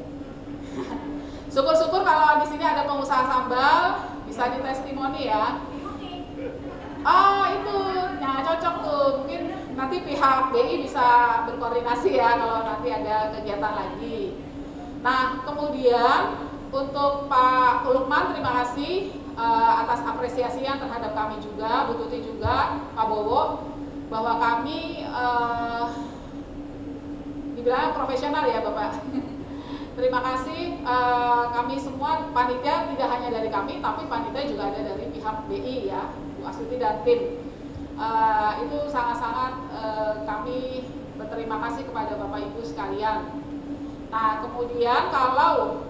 Syukur-syukur kalau di sini ada pengusaha sambal bisa ditestimoni ya. Itu nah cocok tuh, mungkin nanti pihak BI bisa berkoordinasi ya kalau nanti ada kegiatan lagi. Nah kemudian untuk Pak Lukman terima kasih atas apresiasinya terhadap kami juga, Bu Tuti juga, Pak Bowo, bahwa kami dibilang profesional ya Bapak. Terima kasih kami semua panitia, tidak hanya dari kami tapi panitia juga ada dari pihak BI ya, Bu Astuti dan tim. Itu sangat-sangat kami berterima kasih kepada Bapak Ibu sekalian. Nah kemudian kalau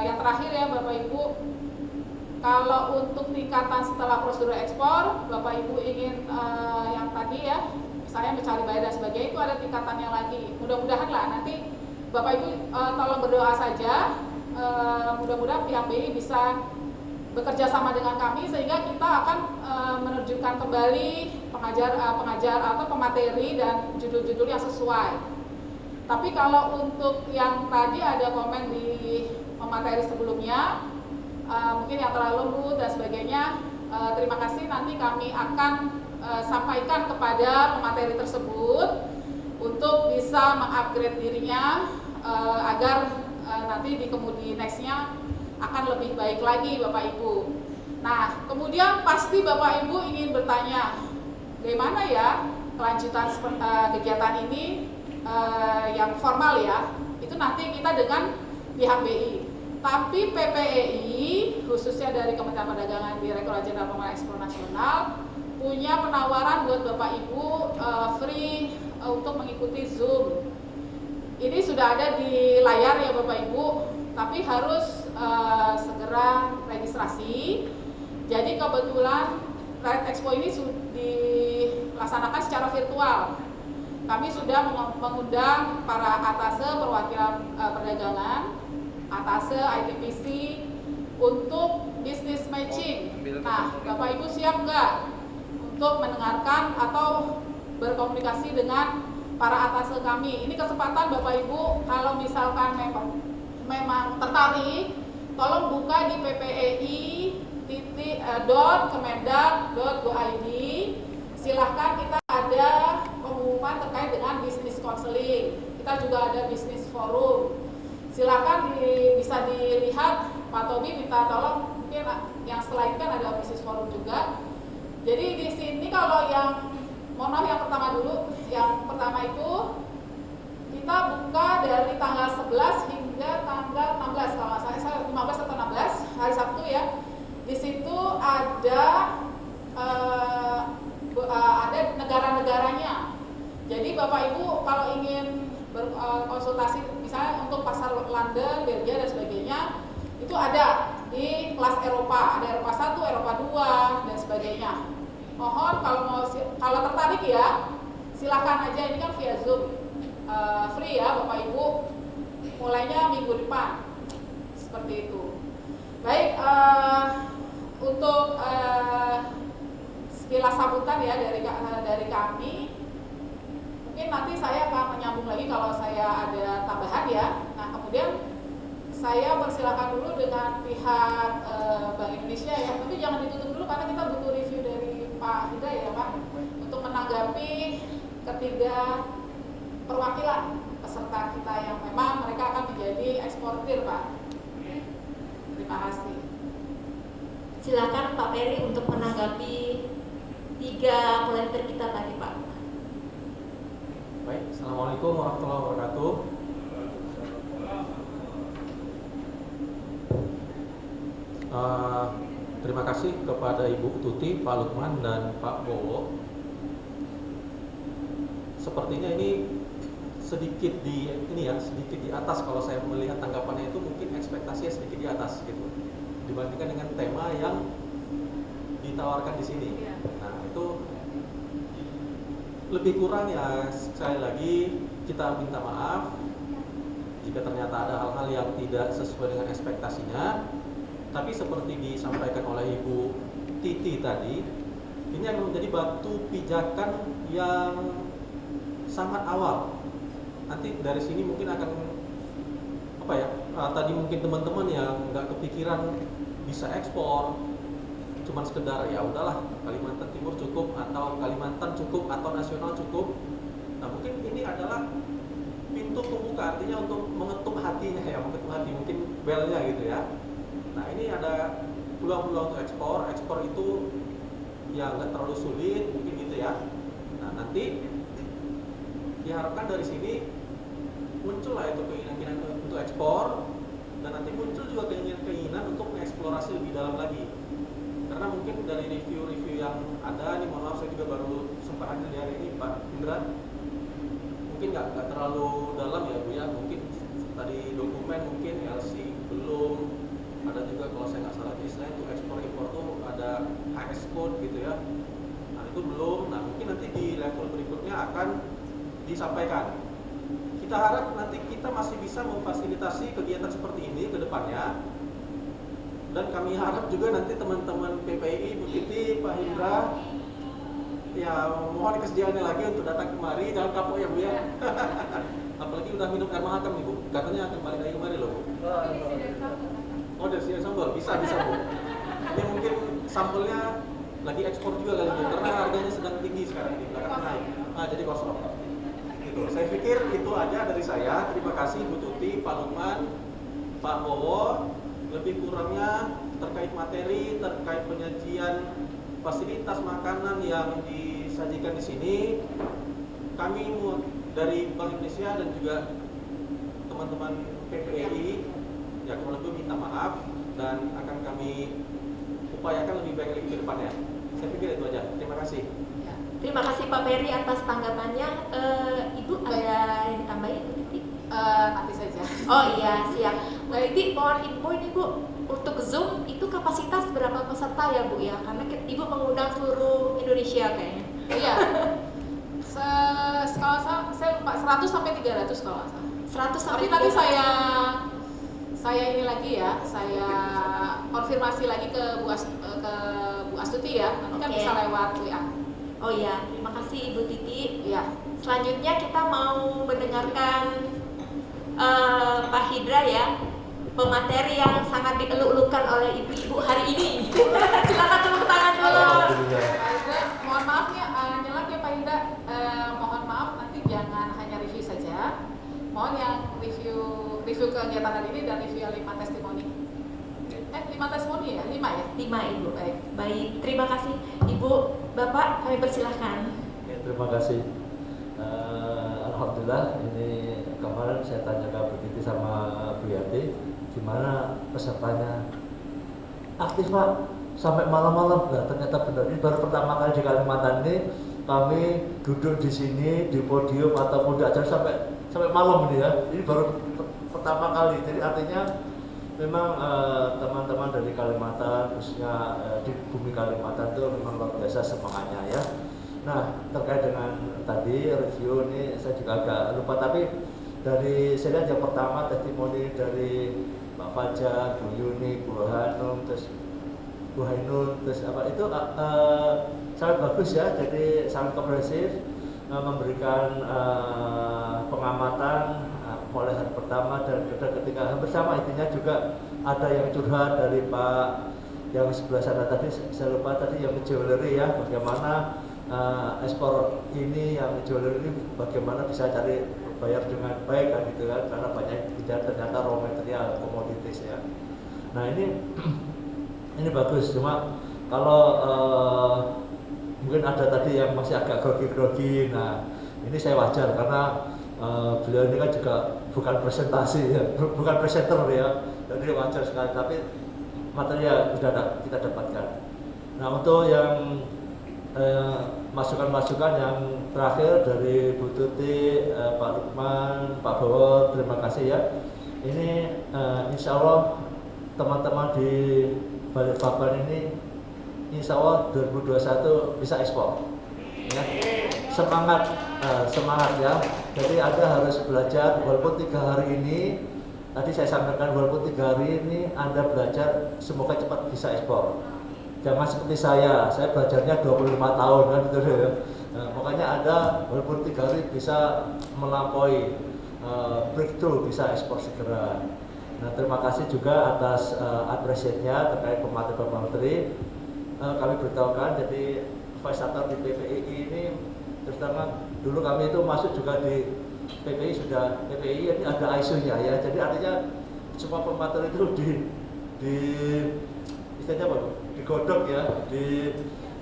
yang terakhir ya Bapak Ibu, kalau untuk tingkatan setelah prosedur ekspor, Bapak Ibu ingin yang tadi ya, misalnya mencari bayar dan sebagainya, itu ada tingkatannya lagi. Mudah-mudahan lah nanti Bapak Ibu tolong berdoa saja, mudah-mudahan pihak BI bisa bekerja sama dengan kami sehingga kita akan menerjunkan kembali pengajar atau pemateri dan judul-judul yang sesuai. Tapi kalau untuk yang tadi ada komen di pemateri sebelumnya, mungkin yang terlalu lembut dan sebagainya, terima kasih, nanti kami akan sampaikan kepada pemateri tersebut untuk bisa mengupgrade dirinya agar nanti di kemudi nextnya akan lebih baik lagi Bapak Ibu. Nah kemudian pasti Bapak Ibu ingin bertanya bagaimana ya kelanjutan kegiatan ini yang formal ya, itu nanti kita dengan pihak BI. Tapi PPEI khususnya dari Kementerian Perdagangan Direktorat Jenderal Pengelolaan Ekspor Nasional punya penawaran buat Bapak Ibu free untuk mengikuti Zoom. Ini sudah ada di layar ya Bapak Ibu, tapi harus segera registrasi. Jadi kebetulan Trade Expo ini dilaksanakan secara virtual. Kami sudah mengundang para atase perwakilan perdagangan, atase ITPC untuk business matching. Nah, Bapak Ibu siap nggak untuk mendengarkan atau berkomunikasi dengan para atase kami? Ini kesempatan Bapak Ibu, kalau misalkan memang tertarik, tolong buka di ppei.kemendak.go.id. Silahkan, kita ada pengumuman terkait dengan bisnis counseling. Kita juga ada bisnis forum. Silahkan bisa dilihat. Pak Tobi minta tolong, mungkin yang setelah ini kan ada bisnis forum juga. Jadi di sini kalau yang, mohon maaf yang pertama dulu, yang pertama itu kita buka dari tanggal 11 hingga tanggal 16, kalau nggak salah, 15 atau 16, hari Sabtu ya. Di situ ada negara-negaranya. Jadi Bapak Ibu kalau ingin berkonsultasi misalnya untuk pasar London, Belgia dan sebagainya, itu ada di kelas Eropa, ada Eropa 1, Eropa 2 dan sebagainya. Mohon kalau tertarik ya, silakan aja, ini kan via Zoom. Free ya Bapak Ibu. Mulainya minggu depan. Seperti itu. Baik, untuk sekilas sambutan ya dari kami. Mungkin nanti saya akan menyambung lagi kalau saya ada tambahan ya. Nah, kemudian saya persilakan dulu dengan pihak Bank Indonesia ya. Tapi jangan ditutup dulu karena kita butuh review dari Pak Hida ya Pak, untuk menanggapi ketiga perwakilan peserta kita yang memang mereka akan menjadi eksportir Pak. Terima kasih. Silakan Pak Peri untuk menanggapi 3 volunteer kita tadi Pak. Baik, Assalamualaikum warahmatullahi wabarakatuh. Terima kasih kepada Ibu Tuti, Pak Lukman, dan Pak Bowo. Sepertinya ini sedikit di atas kalau saya melihat tanggapannya itu mungkin ekspektasinya sedikit di atas gitu dibandingkan dengan tema yang ditawarkan di sini. Nah, itu lebih kurang ya, sekali lagi kita minta maaf jika ternyata ada hal-hal yang tidak sesuai dengan ekspektasinya. Tapi seperti disampaikan oleh Ibu Titi tadi, ini akan menjadi batu pijakan yang sangat awal. Nanti dari sini mungkin akan tadi mungkin teman-teman yang nggak kepikiran bisa ekspor, cuman sekedar ya udahlah Kalimantan Timur cukup atau Kalimantan cukup atau nasional cukup. Nah, mungkin ini adalah pintu pembuka, artinya untuk mengetuk hatinya ya, mengetuk hati, mungkin belnya gitu ya. Nah, ini ada peluang-peluang untuk ekspor itu ya nggak terlalu sulit mungkin gitu ya. Nah, nanti diharapkan dari sini muncul lah itu keinginan untuk ekspor, dan nanti muncul juga keinginan untuk mengeksplorasi lebih dalam lagi. Karena mungkin dari review-review yang ada, nih mohon maaf saya juga baru sempat hadir di hari ini Pak Indra, mungkin nggak terlalu dalam ya Bu ya, mungkin tadi dokumen mungkin LC belum, ada juga kalau saya nggak salah istilahnya untuk ekspor impor tuh ada HS code gitu ya. Nah, itu belum. Nah, mungkin nanti di level berikutnya akan disampaikan. Kita harap nanti kita masih bisa memfasilitasi kegiatan seperti ini ke depannya. Dan kami harap juga nanti teman-teman PPI, Bu Titi, Pak Hindra, ya mohon kesediaannya lagi untuk datang kemari, jangan kapok ya Bu ya. Apalagi udah minum air mahakam nih Bu, katanya akan balik lagi kemari loh Bu. Oh, dari sini sambal, bisa Bu. Ini mungkin sampelnya lagi ekspor juga kali Bu, karena harganya sedang tinggi sekarang ini, akan naik. Nah, jadi kosong. Gitu. Saya pikir itu aja dari saya. Terima kasih Bu Tuti, Pak Lukman, Pak Bowo. Lebih kurangnya terkait materi, terkait penyajian fasilitas makanan yang disajikan di sini, kami dari Bank Indonesia dan juga teman-teman PPI ya kalau itu minta maaf dan akan kami upayakan lebih baik lagi ke depannya. Saya pikir itu aja. Terima kasih. Terima kasih Pak Peri atas tanggapannya. Ibu ada yang ditambahin? Nanti saja. Oh iya, siap. Bu Titi, mohon info ini Bu, untuk Zoom itu kapasitas berapa peserta ya Bu ya? Karena Ibu mengundang seluruh Indonesia kayaknya. Iya. Kalau saya lupa 100 sampai 300 kalau nggak salah. 100 sampai Tapi nanti 300. saya ini lagi ya, saya konfirmasi lagi ke Bu Astuti ya. Nanti kan Oke. bisa lewat WA. Oh iya, terima kasih Ibu Titi. Iya. Selanjutnya kita mau mendengarkan Pak Hidra ya, pemateri yang sangat dieluk-elukan oleh ibu-ibu hari ini. Silakan tepuk tangan dulu. Pak Hidra, mohon maaf ya, nyelak ya Pak Hidra. Mohon maaf nanti jangan hanya review saja. Mohon yang review kegiatan hari ini dan review 5 testimoni. 5 testimoni ya? 5 ya? 5 Ibu. Baik, terima kasih Ibu. Bapak, kami persilahkan. Ya, terima kasih. Alhamdulillah, ini kemarin saya tanya ke Bu Titi sama Bu Yanti, gimana pesertanya aktif Pak sampai malam-malam. Nah, ternyata benar, ini baru pertama kali di Kalimantan ini kami duduk di sini di podium ataupun di acara sampai malam ini ya. Ini baru pertama kali. Jadi artinya memang teman-teman dari Kalimantan, khususnya di bumi Kalimantan itu memang luar biasa semangatnya ya. Nah, terkait dengan tadi review ini saya juga agak lupa, tapi dari saya lihat yang pertama testimoni dari Mbak Fajar, Bu Yuni, Bu Hanum, terus Bu Hainun, terus apa itu sangat bagus ya. Jadi sangat komprehensif, memberikan pengamatan mulai hari pertama dan ketika bersama. Intinya juga ada yang curhat dari Pak yang sebelah sana tadi, saya lupa tadi yang jewelry ya, bagaimana ekspor ini yang jewelry ini bagaimana bisa cari bayar dengan baik kan gitu kan, karena banyak tidak ternyata raw material komoditis ya. Nah ini bagus, cuma kalau mungkin ada tadi yang masih agak grogi-grogi. Nah ini saya wajar karena beliau ini kan juga bukan presentasi ya, bukan presenter ya, jadi wajar sekali, tapi material sudah kita dapatkan. Nah untuk yang masukan-masukan yang terakhir dari Bu Tuti, Pak Lukman, Pak Bowo, terima kasih ya. Ini insya Allah teman-teman di Balikpapan ini insya Allah 2021 bisa ekspor ya. Semangat ya. Jadi Anda harus belajar, walaupun 3 hari ini tadi saya sampaikan, walaupun 3 hari ini Anda belajar, semoga cepat bisa ekspor. Jangan seperti saya belajarnya 25 tahun kan gitu ya. Nah, makanya Anda walaupun 3 hari bisa melampaui breakthrough, bisa ekspor segera. Nah terima kasih juga atas apresiasinya terkait pemateri. Kami beritahukan, jadi fasilitator di PPI ini terutama dulu kami itu masuk juga di PPI ini ada ISO-nya ya. Jadi artinya semua pemateri itu di istilahnya apa? Digodok ya,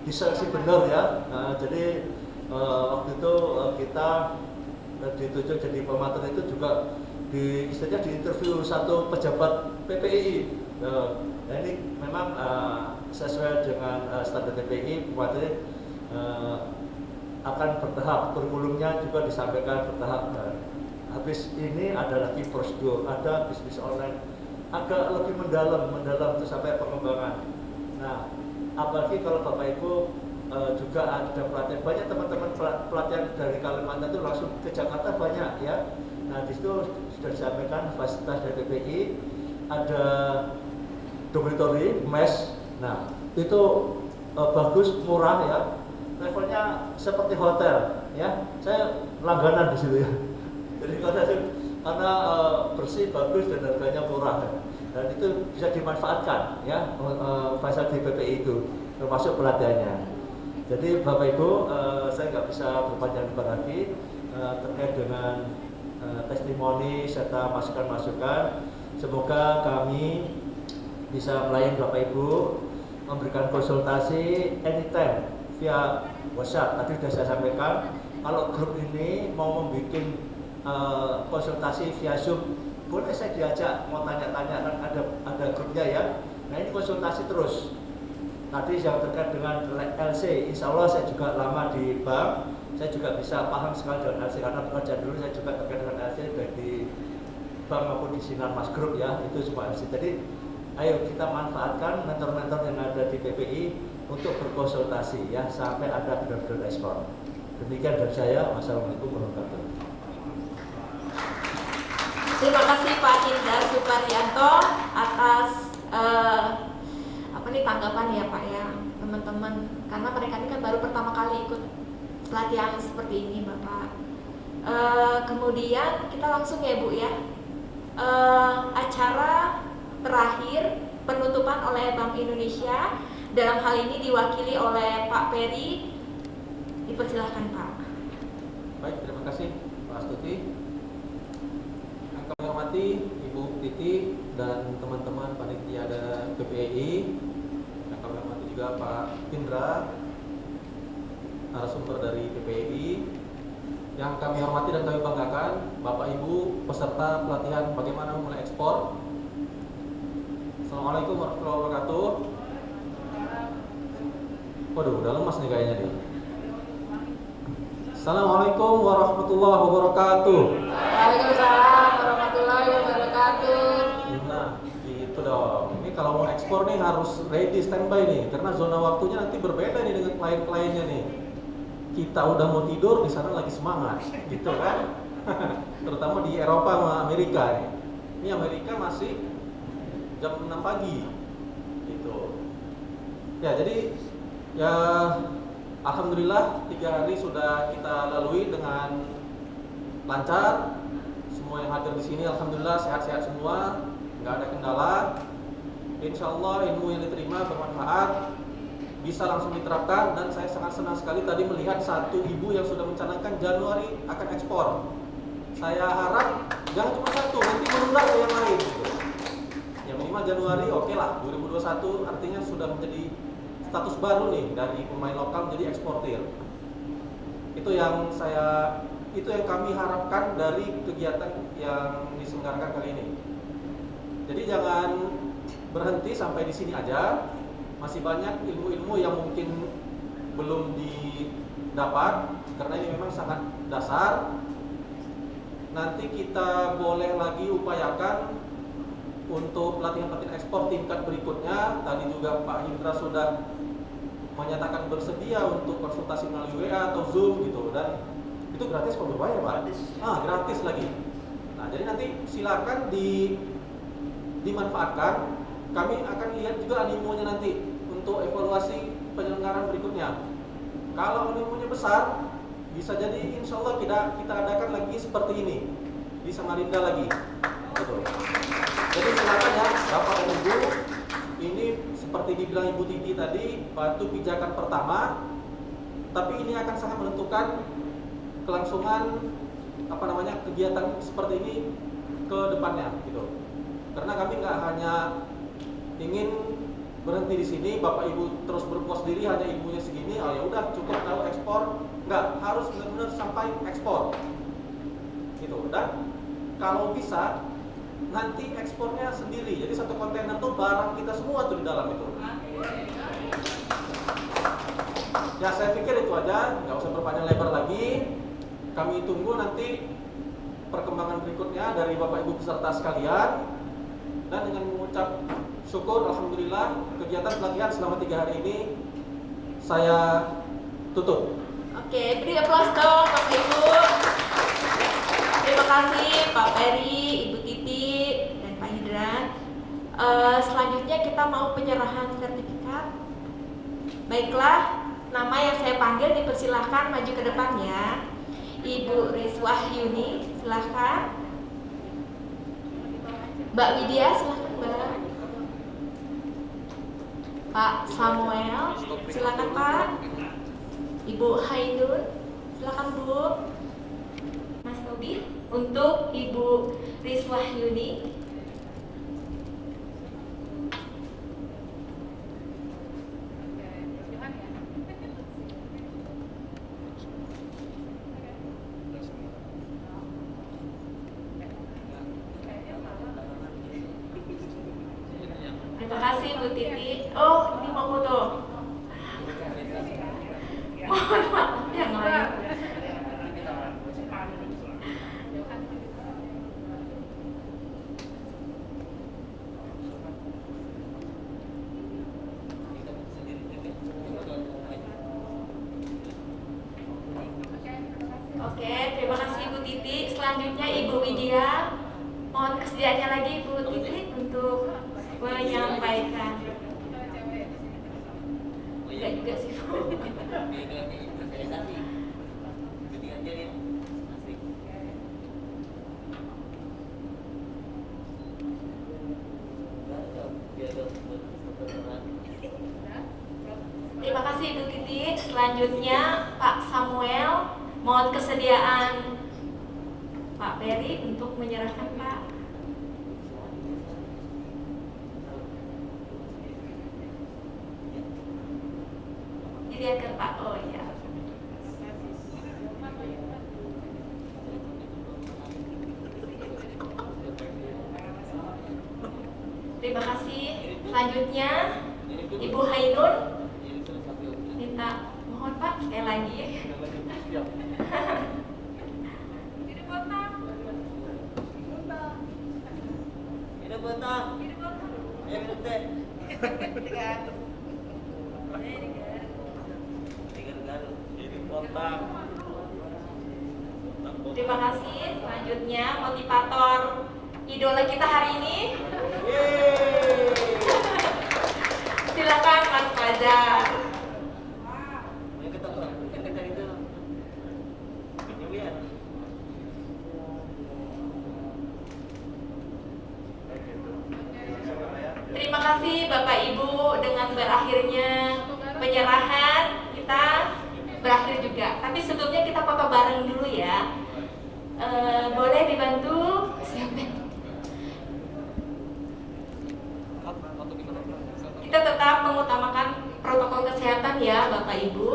diseleksi benar ya. Nah, jadi waktu itu kita ditunjuk jadi pemateri itu juga istilahnya diinterview satu pejabat PPI. Nah ini memang sesuai dengan standar PPI, pemateri akan bertahap, kurikulumnya juga disampaikan bertahap. Habis ini ada lagi prosedur, ada bisnis online, agak lebih mendalam itu sampai pengembangan. Nah, apalagi kalau Bapak Ibu juga ada pelatihan, banyak teman-teman pelatihan dari Kalimantan itu langsung ke Jakarta banyak ya. Nah, di situ sudah disampaikan fasilitas dari PPI, ada dormitory, mes. Nah, itu bagus, murah ya. Levelnya seperti hotel ya. Saya langganan di situ ya. Jadi karena bersih, bagus dan harganya murah. Dan itu bisa dimanfaatkan ya, fasilitas di PPI itu termasuk pelatihannya. Jadi Bapak Ibu, saya nggak bisa berpanjang lebar lagi terkait dengan testimoni serta masukan-masukan. Semoga kami bisa melayani Bapak Ibu, memberikan konsultasi anytime via WhatsApp. Tadi sudah saya sampaikan, kalau grup ini mau membuat konsultasi via Zoom, boleh saya diajak, mau tanya-tanya, kan ada grupnya ya. Nah ini konsultasi terus. Tadi yang terkait dengan LC, insya Allah saya juga lama di bank, saya juga bisa paham sekali dengan LC, karena bekerja dulu saya juga terkait dengan LC baik di bank maupun di Sinar Mas Group ya, itu semua LC. Jadi ayo kita manfaatkan mentor-mentor yang ada di PPI untuk berkonsultasi ya sampai ada benar-benar ekspor. Demikian dari saya. Wassalamualaikum warahmatullahi wabarakatuh. Terima kasih Pak Indra Suparyanto atas tanggapan ya Pak ya teman-teman, karena mereka ini kan baru pertama kali ikut pelatihan seperti ini Bapak. Kemudian kita langsung ya Bu ya, acara terakhir penutupan oleh Bank Indonesia, dalam hal ini diwakili oleh Pak Peri. Dipersilahkan Pak. Baik, terima kasih Pak Astuti. Yang kami hormati Ibu Titi dan teman-teman panitia dari PPI. Yang kami hormati juga Pak Indra, narasumber dari PPI. Yang kami hormati dan kami banggakan Bapak Ibu peserta pelatihan bagaimana memulai ekspor. Assalamualaikum warahmatullahi wabarakatuh. Waduh, udah lemas nih kayaknya nih. Assalamualaikum warahmatullahi wabarakatuh. Waalaikumsalam warahmatullahi wabarakatuh. Nah, gitu dong. Ini kalau mau ekspor nih harus ready standby nih, karena zona waktunya nanti berbeda nih dengan klien-kliennya nih. Kita udah mau tidur, di sana lagi semangat, gitu kan? Terutama di Eropa sama Amerika nih. Ini Amerika masih jam 6 pagi, gitu. Ya, jadi ya alhamdulillah 3 hari sudah kita lalui dengan lancar. Semua yang hadir di sini alhamdulillah sehat-sehat semua, nggak ada kendala. Insya Allah ilmu yang diterima bermanfaat, bisa langsung diterapkan, dan saya sangat senang sekali tadi melihat satu ibu yang sudah mencanangkan Januari akan ekspor. Saya harap jangan cuma satu, nanti menular ke yang lain. Yang minimal Januari oke lah, 2021 artinya sudah menjadi status baru nih dari pemain lokal menjadi eksportir. Itu yang kami harapkan dari kegiatan yang diselenggarakan kali ini. Jadi jangan berhenti sampai di sini aja. Masih banyak ilmu-ilmu yang mungkin belum didapat karena ini memang sangat dasar. Nanti kita boleh lagi upayakan untuk pelatihan-pelatihan ekspor tingkat berikutnya. Tadi juga Pak Indra sudah menyatakan bersedia untuk konsultasi melalui WA atau Zoom gitu, dan itu gratis kok, berbayar Pak? Gratis lagi. Nah, jadi nanti silakan dimanfaatkan. Kami akan lihat juga animonya nanti untuk evaluasi penyelenggaraan berikutnya. Kalau animonya besar, bisa jadi insya Allah kita adakan lagi seperti ini di Samarinda lagi. Betul. Jadi silakan ya Bapak dan Ibu, ini seperti dibilang Ibu Titi tadi, batu pijakan pertama, tapi ini akan sangat menentukan kelangsungan kegiatan seperti ini ke depannya gitu. Karena kami nggak hanya ingin berhenti di sini, Bapak Ibu terus berpuas diri hanya ilmunya segini, ya udah cukup tahu ekspor, nggak, harus benar-benar sampai ekspor gitu. Dan kalau bisa nanti ekspornya sendiri, jadi satu kontainer tuh barang kita semua tuh di dalam itu. Ya saya pikir itu aja, nggak usah berpanjang lebar lagi. Kami tunggu nanti perkembangan berikutnya dari Bapak Ibu peserta sekalian. Dan dengan mengucap syukur, alhamdulillah kegiatan pelatihan selama 3 hari ini saya tutup. Oke, beri aplaus dong Bapak Ibu. Terima kasih Pak Peri, Ibu Titi, dan Pak Hidran. Selanjutnya kita mau penyerahan sertifikat. Baiklah, nama yang saya panggil dipersilahkan maju ke depannya. Ibu Rizwahyuni, silahkan. Mbak Widya, silahkan Mbak. Pak Samuel, silahkan Pak. Ibu Haidun, silahkan Bu. Mas Tobi, untuk Ibu Rizwahyuni. Terima kasih Bu Titi. Oh, ini mau foto. Mohon maaf yang lain. Oke, terima kasih Ibu Titi. Selanjutnya Ibu Widya. Mohon kesediaannya lagi Ibu Titi untuk menyampaikan. Enggak juga sih Bu. Terima kasih Ibu Titi. Selanjutnya Pak Samuel. Mohon kesediaan Pak Peri untuk menyerahkan Pak. Dilihatkan Pak. Oh iya. Terima kasih. Selanjutnya Ibu Hainun. Minta mohon Pak sekali lagi. Terima kasih. Selanjutnya motivator idola kita hari ini. Silakan Mas Fajar. Terima kasih Bapak Ibu, dengan berakhirnya penyerahan kita berakhir juga. Tapi sebelumnya kita foto bareng dulu ya. Boleh dibantu? Siapa? Kita tetap mengutamakan protokol kesehatan ya Bapak Ibu.